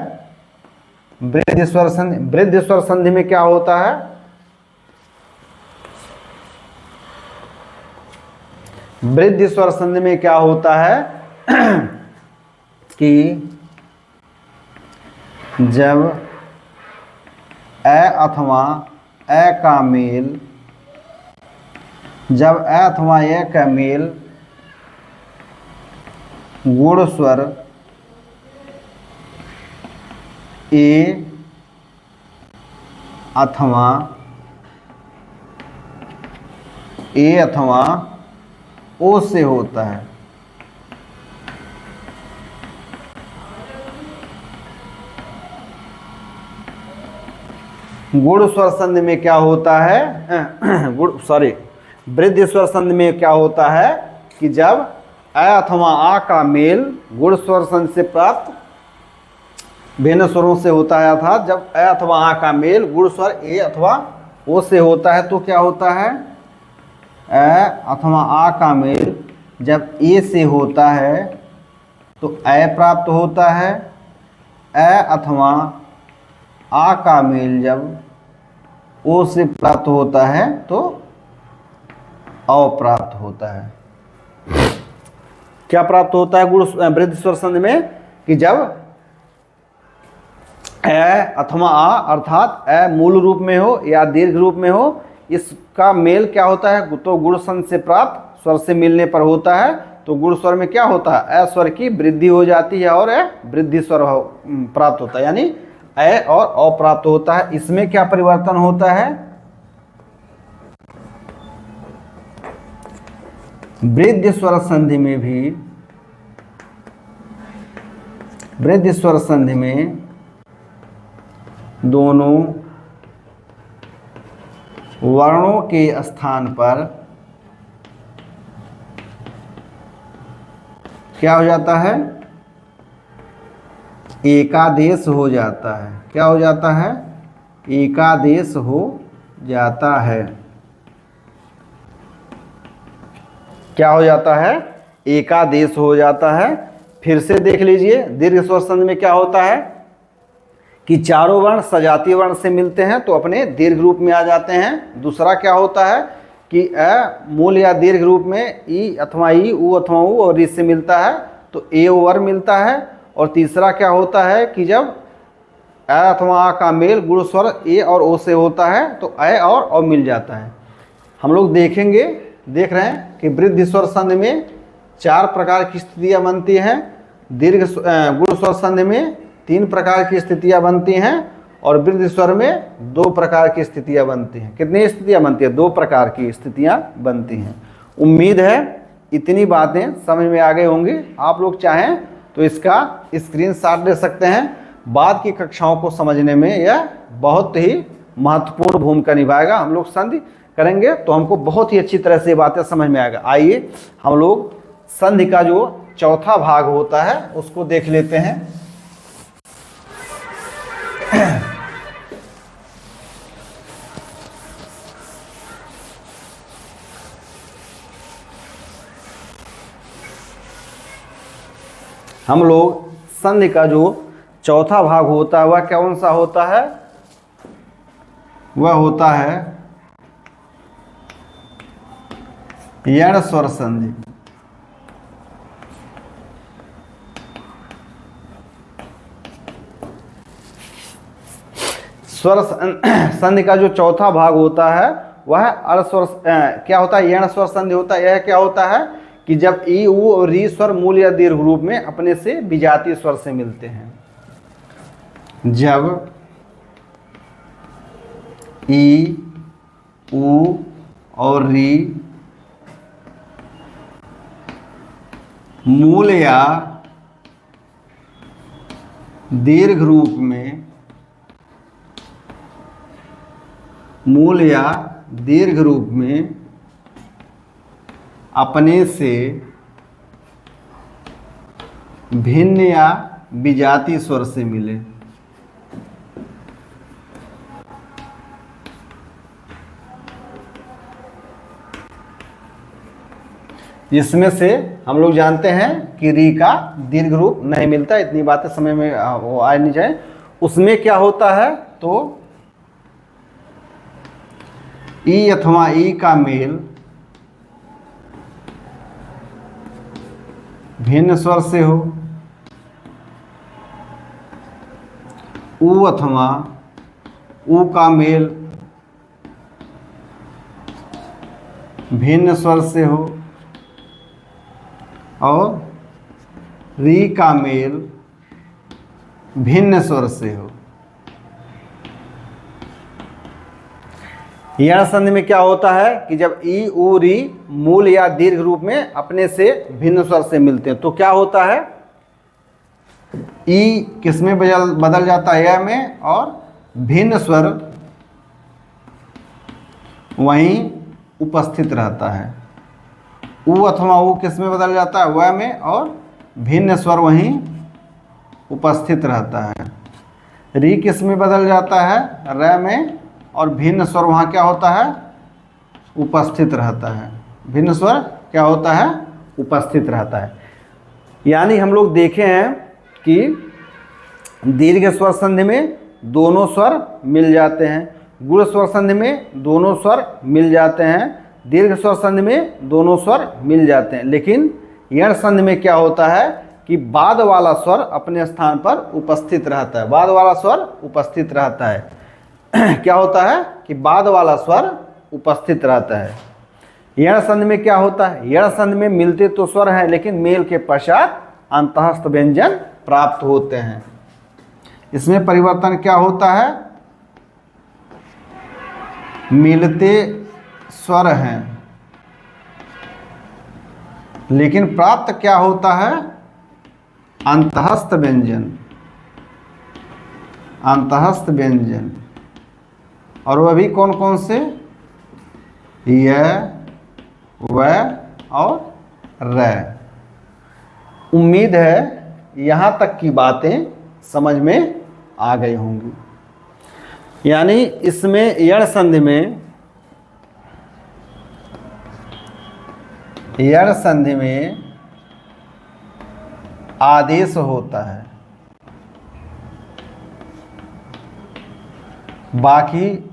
वृद्धि स्वर संधि। वृद्धि स्वर संधि में क्या होता है, वृद्धि स्वर संधि में क्या होता है कि जब अथवा का मेल, जब अथवा का मेल गुण स्वर ए अथवा ओ से होता है। गुण स्वर संधि में क्या होता है, वृद्धि स्वर संधि में क्या होता है कि जब अथवा आ का मेल गुण स्वर संधि से प्राप्त भिन्न स्वरों से होता है, अर्थात जब अथवा आ का मेल गुण स्वर ए अथवा ओ से होता है तो क्या होता है, अथवा आ का मेल जब ए से होता है तो प्राप्त होता है। अथवा आ का मेल जब ओ से प्राप्त होता है तो प्राप्त होता है। क्या प्राप्त होता है गुण वृद्धि स्वर संधि में कि जब अथवा आ अर्थात मूल रूप में हो या दीर्घ रूप में हो, इसका मेल क्या होता है, तो गुण संधि से प्राप्त स्वर से मिलने पर होता है, तो गुण स्वर में क्या होता है, अ स्वर की वृद्धि हो जाती है और वृद्धि स्वर प्राप्त होता है, यानी अ और अ प्राप्त होता है। इसमें क्या परिवर्तन होता है, वृद्धि स्वर संधि में भी, वृद्धि स्वर संधि में दोनों वर्णों के स्थान पर क्या हो जाता है, एकादेश हो जाता है। क्या हो जाता है, एकादेश हो जाता है। क्या हो जाता है, एकादेश हो जाता है। फिर से देख लीजिए, दीर्घ स्वर संधि में क्या होता है कि चारों वर्ण सजातीय वर्ण से मिलते हैं तो अपने दीर्घ रूप में आ जाते हैं। दूसरा क्या होता है कि अ मूल या दीर्घ रूप में ई अथवा ई, उ अथवा उ और इ से मिलता है तो ए वर मिलता है। और तीसरा क्या होता है कि जब अ अथवा आ का मेल गुण स्वर ए और ओ से होता है तो अ और औ मिल जाता है। हम लोग देखेंगे, देख रहे हैं कि वृद्धि स्वर संधि में 4 प्रकार की स्थितियां बनती हैं, दीर्घ गुण स्वर संधि में 3 प्रकार की स्थितियां बनती हैं और वृद्धि स्वर में 2 प्रकार की स्थितियां बनती हैं। कितनी स्थितियां बनती हैं, 2 प्रकार की स्थितियां बनती हैं। उम्मीद है इतनी बातें समझ में आ गई होंगी। आप लोग चाहें तो इसका स्क्रीनशॉट ले सकते हैं। बाद की कक्षाओं को समझने में यह बहुत ही महत्वपूर्ण भूमिका निभाएगा। हम लोग संधि करेंगे तो हमको बहुत ही अच्छी तरह से बातें समझ में आएगा। आइए हम लोग संधि का जो चौथा भाग होता है उसको देख लेते हैं। हम लोग संधि का जो चौथा भाग होता है वह कौन सा होता है, वह होता है यण स्वर संधि। स्वर संधि का जो चौथा भाग होता है वह अर्ध स्वर क्या होता है, यण स्वर संधि होता है। यह क्या होता है कि जब ई, उ और री स्वर मूल या दीर्घ रूप में अपने से विजातीय स्वर से मिलते हैं। जब ई, उ और री मूल या दीर्घ रूप में, मूल या दीर्घ रूप में अपने से भिन्न या विजातीय स्वर से मिले। जिसमें से हम लोग जानते हैं कि री का दीर्घ रूप नहीं मिलता। इतनी बातें समझ में वो आ नहीं जाए। उसमें क्या होता है तो ई अथवा ई का मेल भिन्न स्वर से हो, उ अथवा उ का मेल भिन्न स्वर से हो और री का मेल भिन्न स्वर से हो। यण संधि में क्या होता है कि जब ई, उ, री मूल या दीर्घ रूप में अपने से भिन्न स्वर से मिलते हैं तो क्या होता है, ई किस में बदल जाता है, य में, और भिन्न स्वर वहीं उपस्थित रहता है। उ अथवा उ किस में बदल जाता है, व में, और भिन्न स्वर वहीं उपस्थित रहता है। री किस में बदल जाता है, र में, और भिन्न स्वर वहाँ क्या होता है, उपस्थित रहता है। भिन्न स्वर क्या होता है, उपस्थित रहता है। यानी हम लोग देखे हैं कि दीर्घ स्वर संधि में दोनों स्वर मिल जाते हैं, गुण स्वर संधि में दोनों स्वर मिल जाते हैं, दीर्घ स्वर संधि में दोनों स्वर मिल जाते हैं। लेकिन यण संधि में क्या होता है कि बाद वाला स्वर अपने स्थान पर उपस्थित रहता है। बाद वाला स्वर उपस्थित रहता है। क्या होता है कि बाद वाला स्वर उपस्थित रहता है। यण संधि में क्या होता है, यण संधि में मिलते तो स्वर हैं लेकिन मेल के पश्चात अंतःस्थ व्यंजन प्राप्त होते हैं। इसमें परिवर्तन क्या होता है, मिलते स्वर हैं लेकिन प्राप्त क्या होता है, अंतःस्थ व्यंजन, अंतःस्थ व्यंजन। और वह भी कौन कौन से, य, व और र। उम्मीद है यहाँ तक की बातें समझ में आ गई होंगी। यानी इसमें यण संधि में, यण संधि में आदेश होता है, बाकी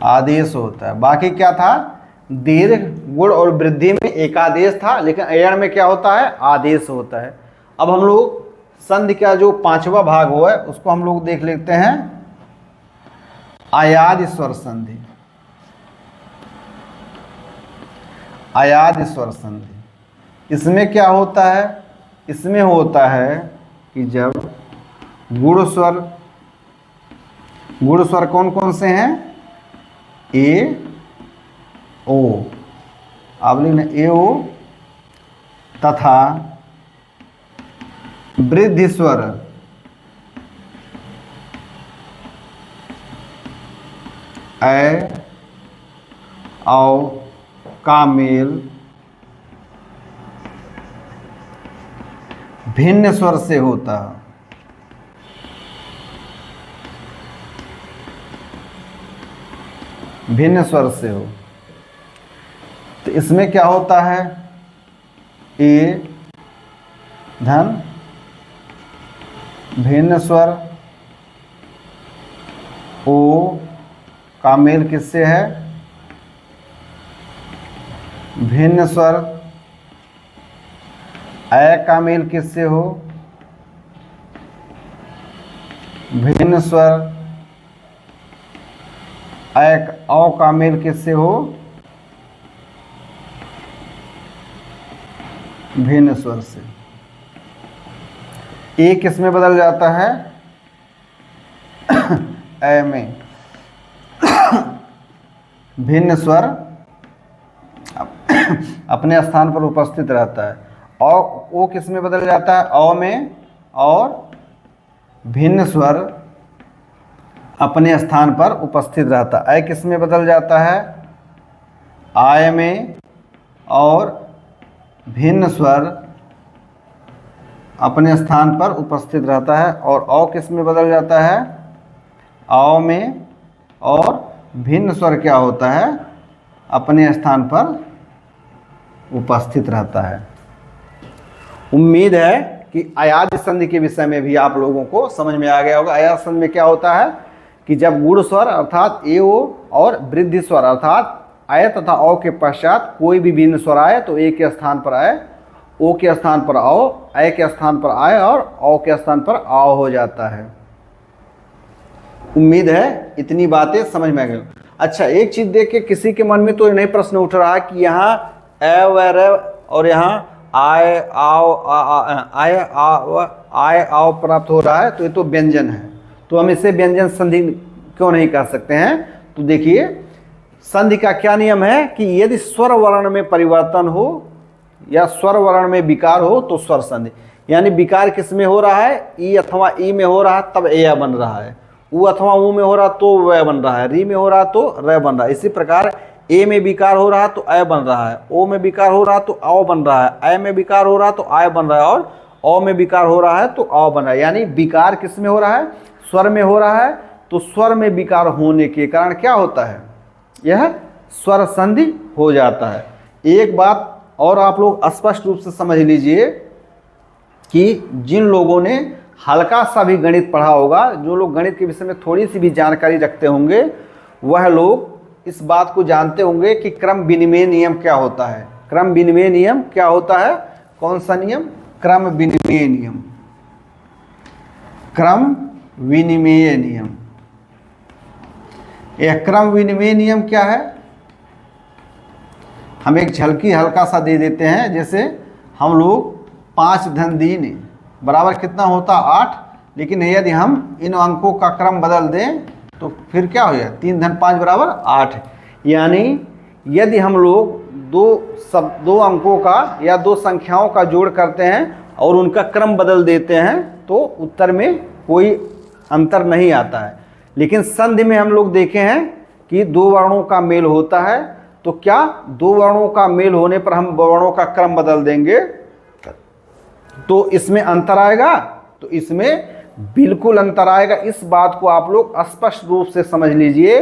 आदेश होता है। बाकी क्या था, दीर्घ, गुण और वृद्धि में एकादेश था, लेकिन अयण में क्या होता है, आदेश होता है। अब हम लोग संधि का जो पांचवा भाग हुआ है उसको हम लोग देख लेते हैं, अयाद स्वर संधि। अयाद स्वर संधि, इसमें क्या होता है, इसमें होता है कि जब गुण स्वर, गुण स्वर कौन कौन से हैं, ए ओ, आप लिखना ए ओ, तथा वृद्धि स्वर ए औ का मेल भिन्न स्वर से होता है। भिन्न स्वर से हो तो इसमें क्या होता है, ए धन भिन्न स्वर, ओ का मेल किससे है, भिन्न स्वर, ए का मेल किससे हो, भिन्न स्वर, एक औ का मेल किससे हो, भिन्न स्वर से। ए किस में बदल जाता है, ए में। भिन्न स्वर अपने स्थान पर उपस्थित रहता है। और ओ किस में बदल जाता है, औ में। और भिन्न स्वर अपने स्थान पर उपस्थित रहता है। किस में बदल जाता है, आय में। और भिन्न स्वर अपने स्थान पर उपस्थित रहता है। और औ किस में बदल जाता है, औ में। और भिन्न स्वर क्या होता है, अपने स्थान पर उपस्थित रहता है। उम्मीद है कि अयाद संधि के विषय में भी आप लोगों को समझ में आ गया होगा। अयाद संधि में क्या होता है कि जब गुण स्वर अर्थात ए ओ और वृद्धि स्वर अर्थात आय तथा औ के पश्चात कोई भी भिन्न स्वर आए तो ए के स्थान पर आए, ओ के स्थान पर औ, आय के स्थान पर आय और औ के स्थान पर आओ हो जाता है। उम्मीद है इतनी बातें समझ में आ गई। अच्छा, एक चीज देख के किसी के मन में तो नहीं प्रश्न उठ रहा है कि यहाँ ए व र और यहाँ आय आओ आय आओ प्राप्त हो रहा है, तो ये तो व्यंजन है, तो हम इसे व्यंजन संधि क्यों नहीं कह सकते हैं। तो देखिए, संधि का क्या नियम है कि यदि स्वर वर्ण में परिवर्तन हो या स्वर वर्ण में विकार हो तो स्वर संधि। यानी विकार किस में हो रहा है, ई अथवा ई में हो रहा है तब ए बन रहा है, उ अथवा उ में हो रहा तो व बन रहा है, री में हो रहा तो र बन रहा है। इसी प्रकार ए में विकार हो रहा तो अ बन रहा है, ओ में विकार हो रहा तो औ बन रहा है, अ में विकार हो रहा तो आय बन रहा है, और औ में विकार हो रहा है तो औ बन रहा है। यानी विकार किस में हो रहा है, स्वर में हो रहा है। तो स्वर में विकार होने के कारण क्या होता है, यह स्वर संधि हो जाता है। एक बात और आप लोग स्पष्ट रूप से समझ लीजिए कि जिन लोगों ने हल्का सा भी गणित पढ़ा होगा, जो लोग गणित के विषय में थोड़ी सी भी जानकारी रखते होंगे, वह लोग इस बात को जानते होंगे कि क्रम विनिमय नियम क्या होता है। क्रम विनिमय नियम क्या होता है, कौन सा नियम, क्रम विनिमय नियम। क्रम विनिमय नियम, यह क्रम विनिमय नियम क्या है, हम एक झलकी हल्का सा दे देते हैं। जैसे हम लोग 5 धन 3 बराबर कितना होता 8, लेकिन यदि हम इन अंकों का क्रम बदल दें तो फिर क्या हो जाए 3 धन 5 बराबर 8। यानी यदि हम लोग दो अंकों का या दो संख्याओं का जोड़ करते हैं और उनका क्रम बदल देते हैं तो उत्तर में कोई अंतर नहीं आता है। लेकिन संधि में हम लोग देखे हैं कि 2 वर्णों का मेल होता है, तो क्या 2 वर्णों का मेल होने पर हम वर्णों का क्रम बदल देंगे तो इसमें अंतर आएगा? तो इसमें बिल्कुल अंतर आएगा। इस बात को आप लोग स्पष्ट रूप से समझ लीजिए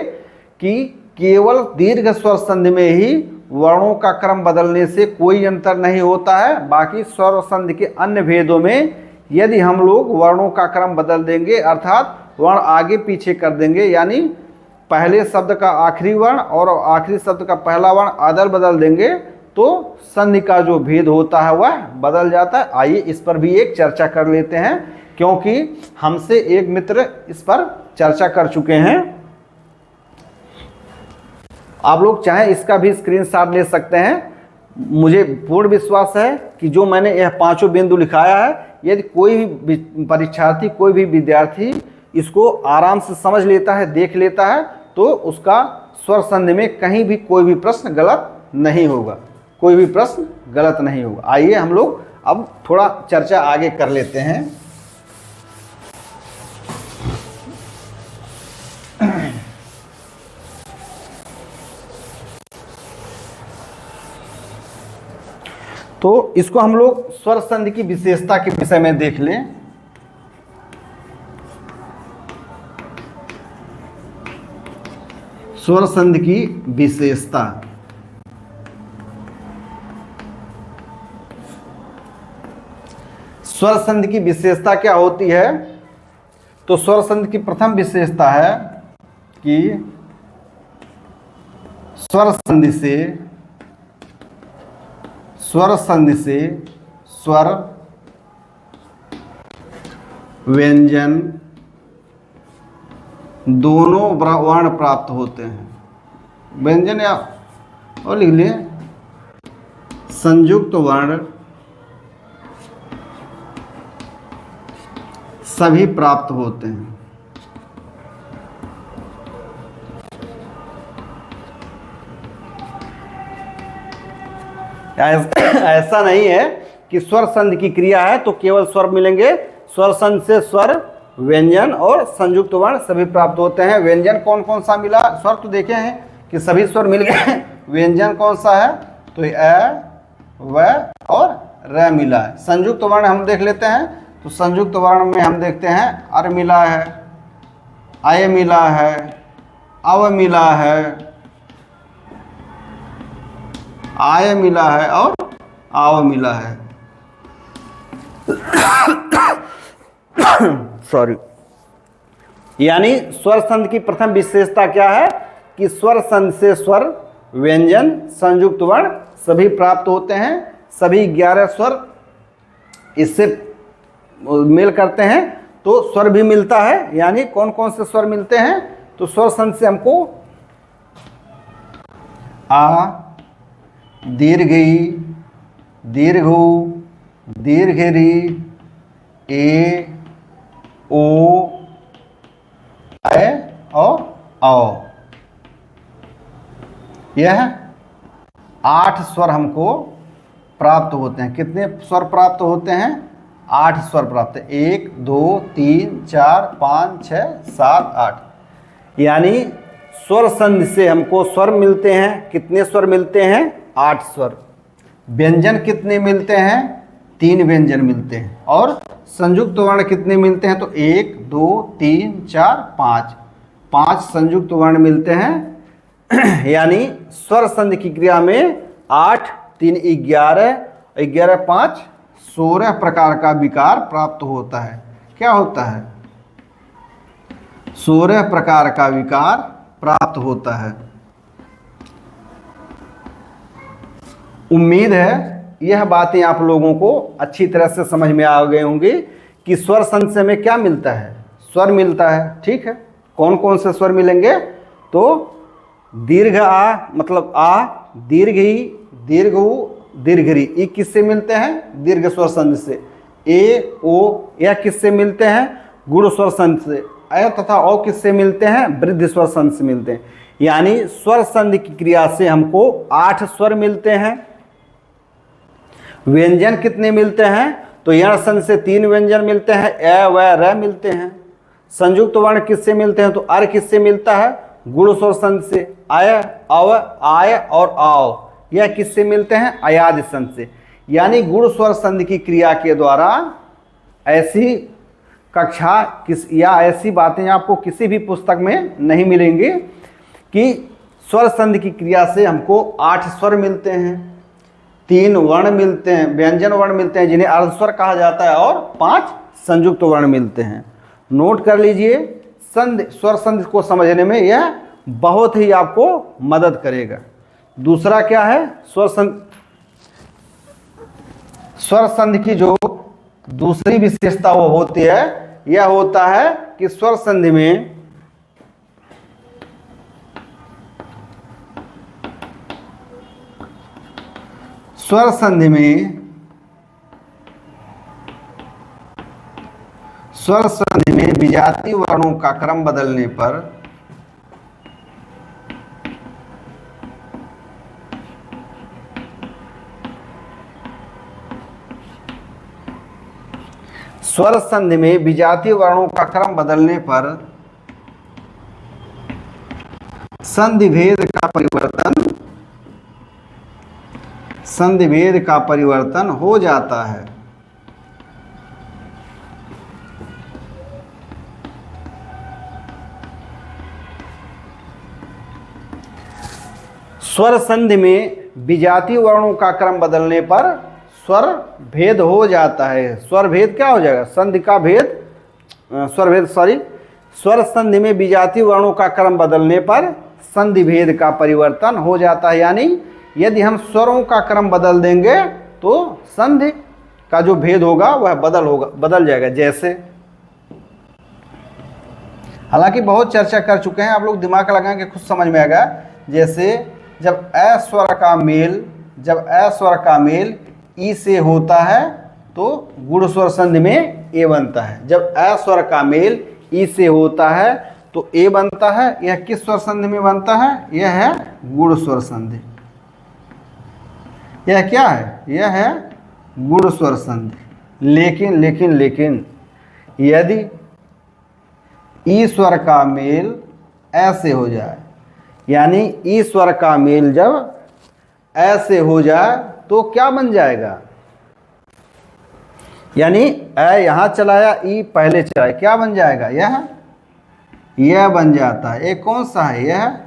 कि केवल दीर्घ स्वर संधि में ही वर्णों का क्रम बदलने से कोई अंतर नहीं होता है। बाकी स्वर संधि के अन्य भेदों में यदि हम लोग वर्णों का क्रम बदल देंगे, अर्थात वर्ण आगे पीछे कर देंगे, यानी पहले शब्द का आखिरी वर्ण और आखिरी शब्द का पहला वर्ण अदल बदल देंगे, तो संधि का जो भेद होता है वह बदल जाता है। आइए इस पर भी एक चर्चा कर लेते हैं, क्योंकि हमसे एक मित्र इस पर चर्चा कर चुके हैं। आप लोग चाहें इसका भी स्क्रीनशॉट ले सकते हैं। मुझे पूर्ण विश्वास है कि जो मैंने यह 5 बिंदु लिखाया है, यदि कोई भी परीक्षार्थी, कोई भी विद्यार्थी इसको आराम से समझ लेता है, देख लेता है, तो उसका स्वर संधि में कहीं भी कोई भी प्रश्न गलत नहीं होगा, कोई भी प्रश्न गलत नहीं होगा। आइए हम लोग अब थोड़ा चर्चा आगे कर लेते हैं। तो इसको हम लोग स्वर संधि की विशेषता के विषय में देख लें। स्वर संधि की विशेषता, स्वर संधि की विशेषता क्या होती है? तो स्वर संधि की प्रथम विशेषता है कि स्वर संधि से स्वर व्यंजन दोनों वर्ण प्राप्त होते हैं। व्यंजन या और लिख लें संयुक्त वर्ण सभी प्राप्त होते हैं। ऐसा नहीं है कि स्वर संधि की क्रिया है तो केवल स्वर मिलेंगे। स्वर संधि से स्वर व्यंजन और संयुक्त वर्ण सभी प्राप्त होते हैं। व्यंजन कौन कौन सा मिला? स्वर तो देखे हैं कि सभी स्वर मिल गए। व्यंजन कौन सा है? तो अ, व और र मिला है। संयुक्त वर्ण हम देख लेते हैं, तो संयुक्त वर्ण में हम देखते हैं अर मिला है, आय मिला है, अव मिला है, आय मिला है और आव मिला है। सॉरी। यानी स्वर संधि की प्रथम विशेषता क्या है कि स्वर संधि से स्वर व्यंजन संयुक्त वर्ण सभी प्राप्त होते हैं। सभी 11 स्वर इससे मेल करते हैं, तो स्वर भी मिलता है। यानी कौन कौन से स्वर मिलते हैं? तो स्वर संधि से हमको आ, दीर्घ ई, दीर्घ उ, दीर्घ री, ए, ओ, ऐ और औ, यह 8 स्वर हमको प्राप्त होते हैं। कितने स्वर प्राप्त होते हैं? 8 स्वर प्राप्त है। 1 2 3 4 5 6 7 8। यानी स्वर संधि से हमको स्वर मिलते हैं। कितने स्वर मिलते हैं? 8 स्वर। व्यंजन कितने मिलते हैं? 3 व्यंजन मिलते हैं। और संयुक्त वर्ण कितने मिलते हैं? तो 1 2 3 4 5 संयुक्त वर्ण मिलते हैं। यानी स्वर संधि की क्रिया में 8 3 11 11 5 16 प्रकार का विकार प्राप्त होता है। क्या होता है? 16 प्रकार का विकार प्राप्त होता है। उम्मीद है यह बातें आप लोगों को अच्छी तरह से समझ में आ गई होंगी कि स्वर संधि से हमें क्या मिलता है? स्वर मिलता है। ठीक है, कौन कौन से स्वर मिलेंगे? तो दीर्घ आ मतलब आ, दीर्घ ई, दीर्घ उ दीर्घ री, ये किससे मिलते हैं? दीर्घ स्वर संधि से। ए ओ यह किससे मिलते हैं? गुण स्वर संधि से। अ तथा औ किससे मिलते हैं? वृद्धि स्वर संधि से मिलते हैं। यानी स्वर संधि की क्रिया से हमको 8 स्वर मिलते हैं। व्यंजन कितने मिलते हैं? तो यण संधि से 3 व्यंजन मिलते हैं, ए व र मिलते हैं। संयुक्त वर्ण किससे मिलते हैं? तो अर किससे मिलता है? गुण स्वर संधि से। अय अव आय और आओ यह किससे मिलते हैं? अयादि संधि से। यानी गुण स्वर संधि की क्रिया के द्वारा ऐसी कक्षा या ऐसी बातें आपको किसी भी पुस्तक में नहीं मिलेंगी कि स्वर संधि की क्रिया से हमको 8 स्वर मिलते हैं, 3 वर्ण मिलते हैं, व्यंजन वर्ण मिलते हैं जिन्हें अर्धस्वर कहा जाता है, और 5 संयुक्त वर्ण मिलते हैं। नोट कर लीजिए, संधि स्वर संधि को समझने में यह बहुत ही आपको मदद करेगा। दूसरा क्या है? स्वर संधि की जो दूसरी विशेषता वो होती है, यह होता है कि स्वर संधि में विजातीय वर्णों का क्रम बदलने पर स्वर संधि में विजातीय वर्णों का क्रम बदलने पर संधि भेद का परिवर्तन हो जाता है। स्वर संधि में विजातीय वर्णों का क्रम बदलने पर स्वर भेद हो जाता है। स्वर भेद क्या हो जाएगा? संधि का भेद, स्वर संधि में विजातीय वर्णों का क्रम बदलने पर संधि भेद का परिवर्तन हो जाता है। यानी यदि हम स्वरों का क्रम बदल देंगे तो संधि का जो भेद होगा वह बदल जाएगा। जैसे, हालांकि बहुत चर्चा कर चुके हैं, आप लोग दिमाग लगाएं कि खुद समझ में आएगा। जैसे जब अ स्वर का मेल ई से होता है तो गुण स्वर संधि में ए बनता है। जब अ स्वर का मेल ई से होता है तो ए बनता है। यह किस स्वर संधि में बनता है? यह है गुण स्वर संधि। यह क्या है? यह है गुण स्वर संधि। लेकिन यदि ई स्वर का मेल ऐसे हो जाए, यानी ई स्वर का मेल जब ऐसे हो जाए तो क्या बन जाएगा? यानी अ यहां चलाया, ई पहले चलाया, क्या बन जाएगा? यह बन जाता है। एक कौन सा है? यह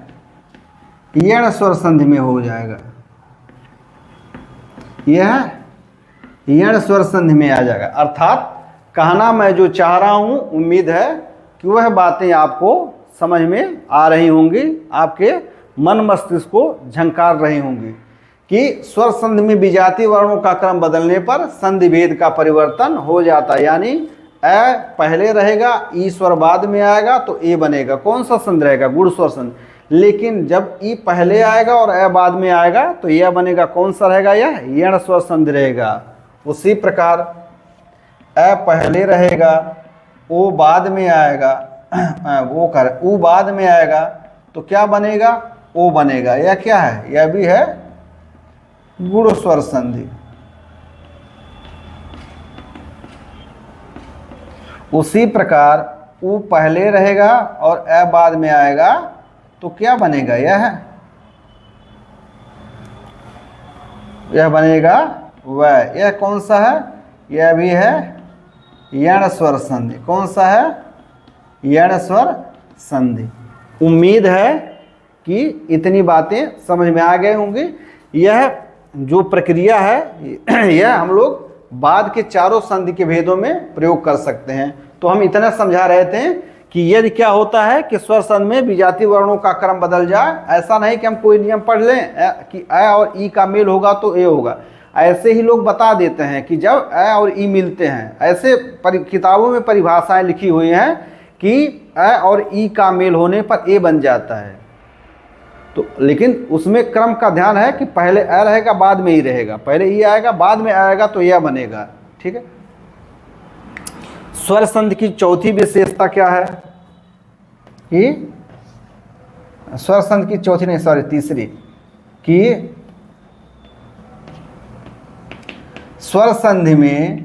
यण स्वर संधि में हो जाएगा। यह यण स्वर संधि में आ जाएगा। अर्थात कहना मैं जो चाह रहा हूं, उम्मीद है कि वह बातें आपको समझ में आ रही होंगी, आपके मन मस्तिष्क को झंकार रही होंगी कि स्वर संधि में विजातीय वर्णों का क्रम बदलने पर संधि भेद का परिवर्तन हो जाता है। यानी अ पहले रहेगा, ई स्वर बाद में आएगा तो ए बनेगा। कौन सा संधि रहेगा? गुण स्वर संधि। लेकिन जब ई पहले आएगा और अ बाद में आएगा तो यह बनेगा, कौन सा रहेगा? यह यण स्वर संधि रहेगा। उसी प्रकार अ पहले रहेगा, ओ बाद में आएगा, ऊ बाद में आएगा तो क्या बनेगा? ओ बनेगा। यह क्या है? यह भी है गुण स्वर संधि। उसी प्रकार ऊ पहले रहेगा और अ बाद में आएगा तो क्या बनेगा? यह बनेगा वह। यह कौन सा है? यह भी है यण स्वर संधि। कौन सा है? यण स्वर संधि। उम्मीद है कि इतनी बातें समझ में आ गए होंगी। यह जो प्रक्रिया है यह हम लोग बाद के चारों संधि के भेदों में प्रयोग कर सकते हैं। तो हम इतना समझा रहे थे कि यदि क्या होता है कि स्वर संधि में विजातीय वर्णों का क्रम बदल जाए, ऐसा नहीं कि हम कोई नियम पढ़ लें कि अ और ई का मेल होगा तो ए होगा। ऐसे ही लोग बता देते हैं कि जब अ और ई मिलते हैं, ऐसे किताबों में परिभाषाएं लिखी हुई हैं कि अ और ई का मेल होने पर ए बन जाता है। तो लेकिन उसमें क्रम का ध्यान है कि पहले अ रहेगा बाद में ई रहेगा, पहले ई आएगा बाद में आएगा तो यह बनेगा। ठीक है। स्वर संधि की चौथी विशेषता क्या है कि स्वर संधि की चौथी नहीं सॉरी तीसरी, कि स्वर संधि में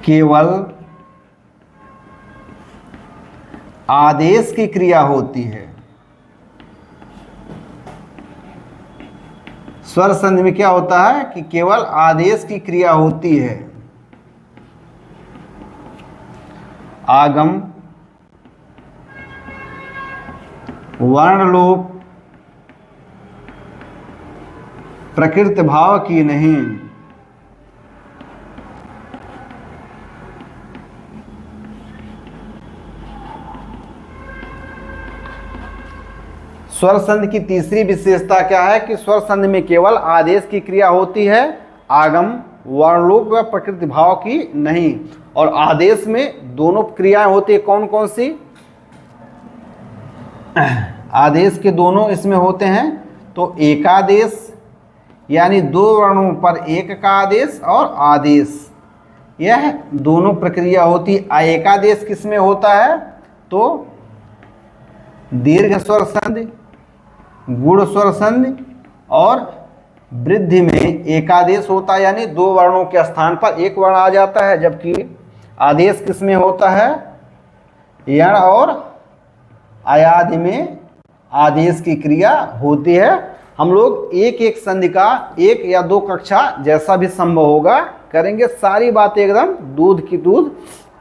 केवल आदेश की क्रिया होती है। स्वर संधि में क्या होता है कि केवल आदेश की क्रिया होती है। आगम, वर्णलोप, प्रकृति भाव की नहीं। स्वर संधि की तीसरी विशेषता क्या है कि स्वर संधि में केवल आदेश की क्रिया होती है, आगम, वर्णलोप व प्रकृति भाव की नहीं। और आदेश में दोनों क्रियाएं होती है, कौन कौन सी? आदेश के दोनों इसमें होते हैं, तो एकादेश यानी दो वर्णों पर एक का आदेश और आदेश, यह दोनों प्रक्रिया होती है। एकादेश किस में होता है? तो दीर्घ स्वर संधि, गुण स्वर संधि और वृद्धि में एकादेश होता है, यानी दो वर्णों के स्थान पर एक वर्ण आ जाता है। जबकि आदेश किस में होता है? यण और अयादि में आदेश की क्रिया होती है। हम लोग एक एक संधि का एक या दो कक्षा जैसा भी संभव होगा करेंगे। सारी बातें एकदम दूध की दूध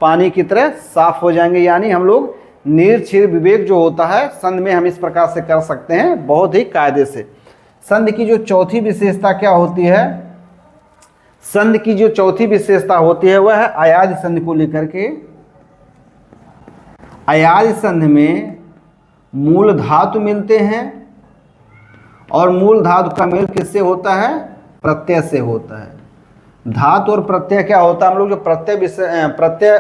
पानी की तरह साफ हो जाएंगे, यानी हम लोग निर्क्षीर विवेक जो होता है संधि में हम इस प्रकार से कर सकते हैं, बहुत ही कायदे से। संधि की जो चौथी विशेषता क्या होती है? संधि की जो चौथी विशेषता होती है वह है अयादि संधि को लेकर के। अयादि संधि में मूल धातु मिलते हैं और मूल धातु का मेल किससे होता है? प्रत्यय से होता है। धातु और प्रत्यय क्या होता है, हम लोग जो प्रत्यय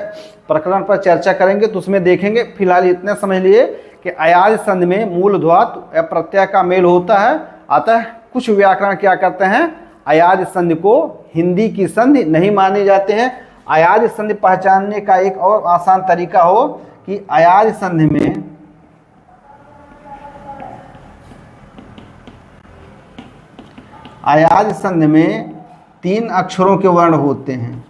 प्रकरण पर चर्चा करेंगे तो उसमें देखेंगे। फिलहाल इतने समझ लिए कि अयादि संधि में मूल धातु या प्रत्यय का मेल होता है। अतः कुछ व्याकरण क्या करते हैं, अयादि संधि को हिंदी की संधि नहीं माने जाते हैं। अयादि संधि पहचानने का एक और आसान तरीका हो कि अयादि संधि में अयादि संधि में 3 अक्षरों के वर्ण होते हैं।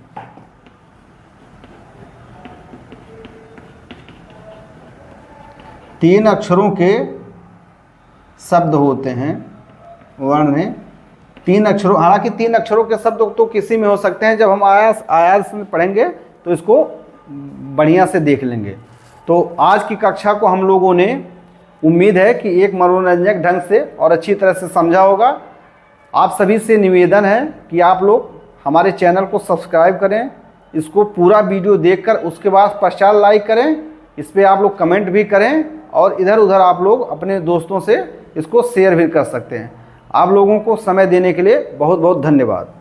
तीन अक्षरों के शब्द होते हैं वर्ण में। 3 अक्षरों, हालांकि 3 अक्षरों के शब्द तो किसी में हो सकते हैं। जब हम आयास में पढ़ेंगे तो इसको बढ़िया से देख लेंगे। तो आज की कक्षा को हम लोगों ने, उम्मीद है कि एक मनोरंजक ढंग से और अच्छी तरह से समझा होगा। आप सभी से निवेदन है कि आप लोग हमारे चैनल को सब्सक्राइब करें, इसको पूरा वीडियो देखकर उसके बाद पश्चात लाइक करें, इस पर आप लोग कमेंट भी करें और इधर उधर आप लोग अपने दोस्तों से इसको शेयर भी कर सकते हैं। आप लोगों को समय देने के लिए बहुत बहुत धन्यवाद।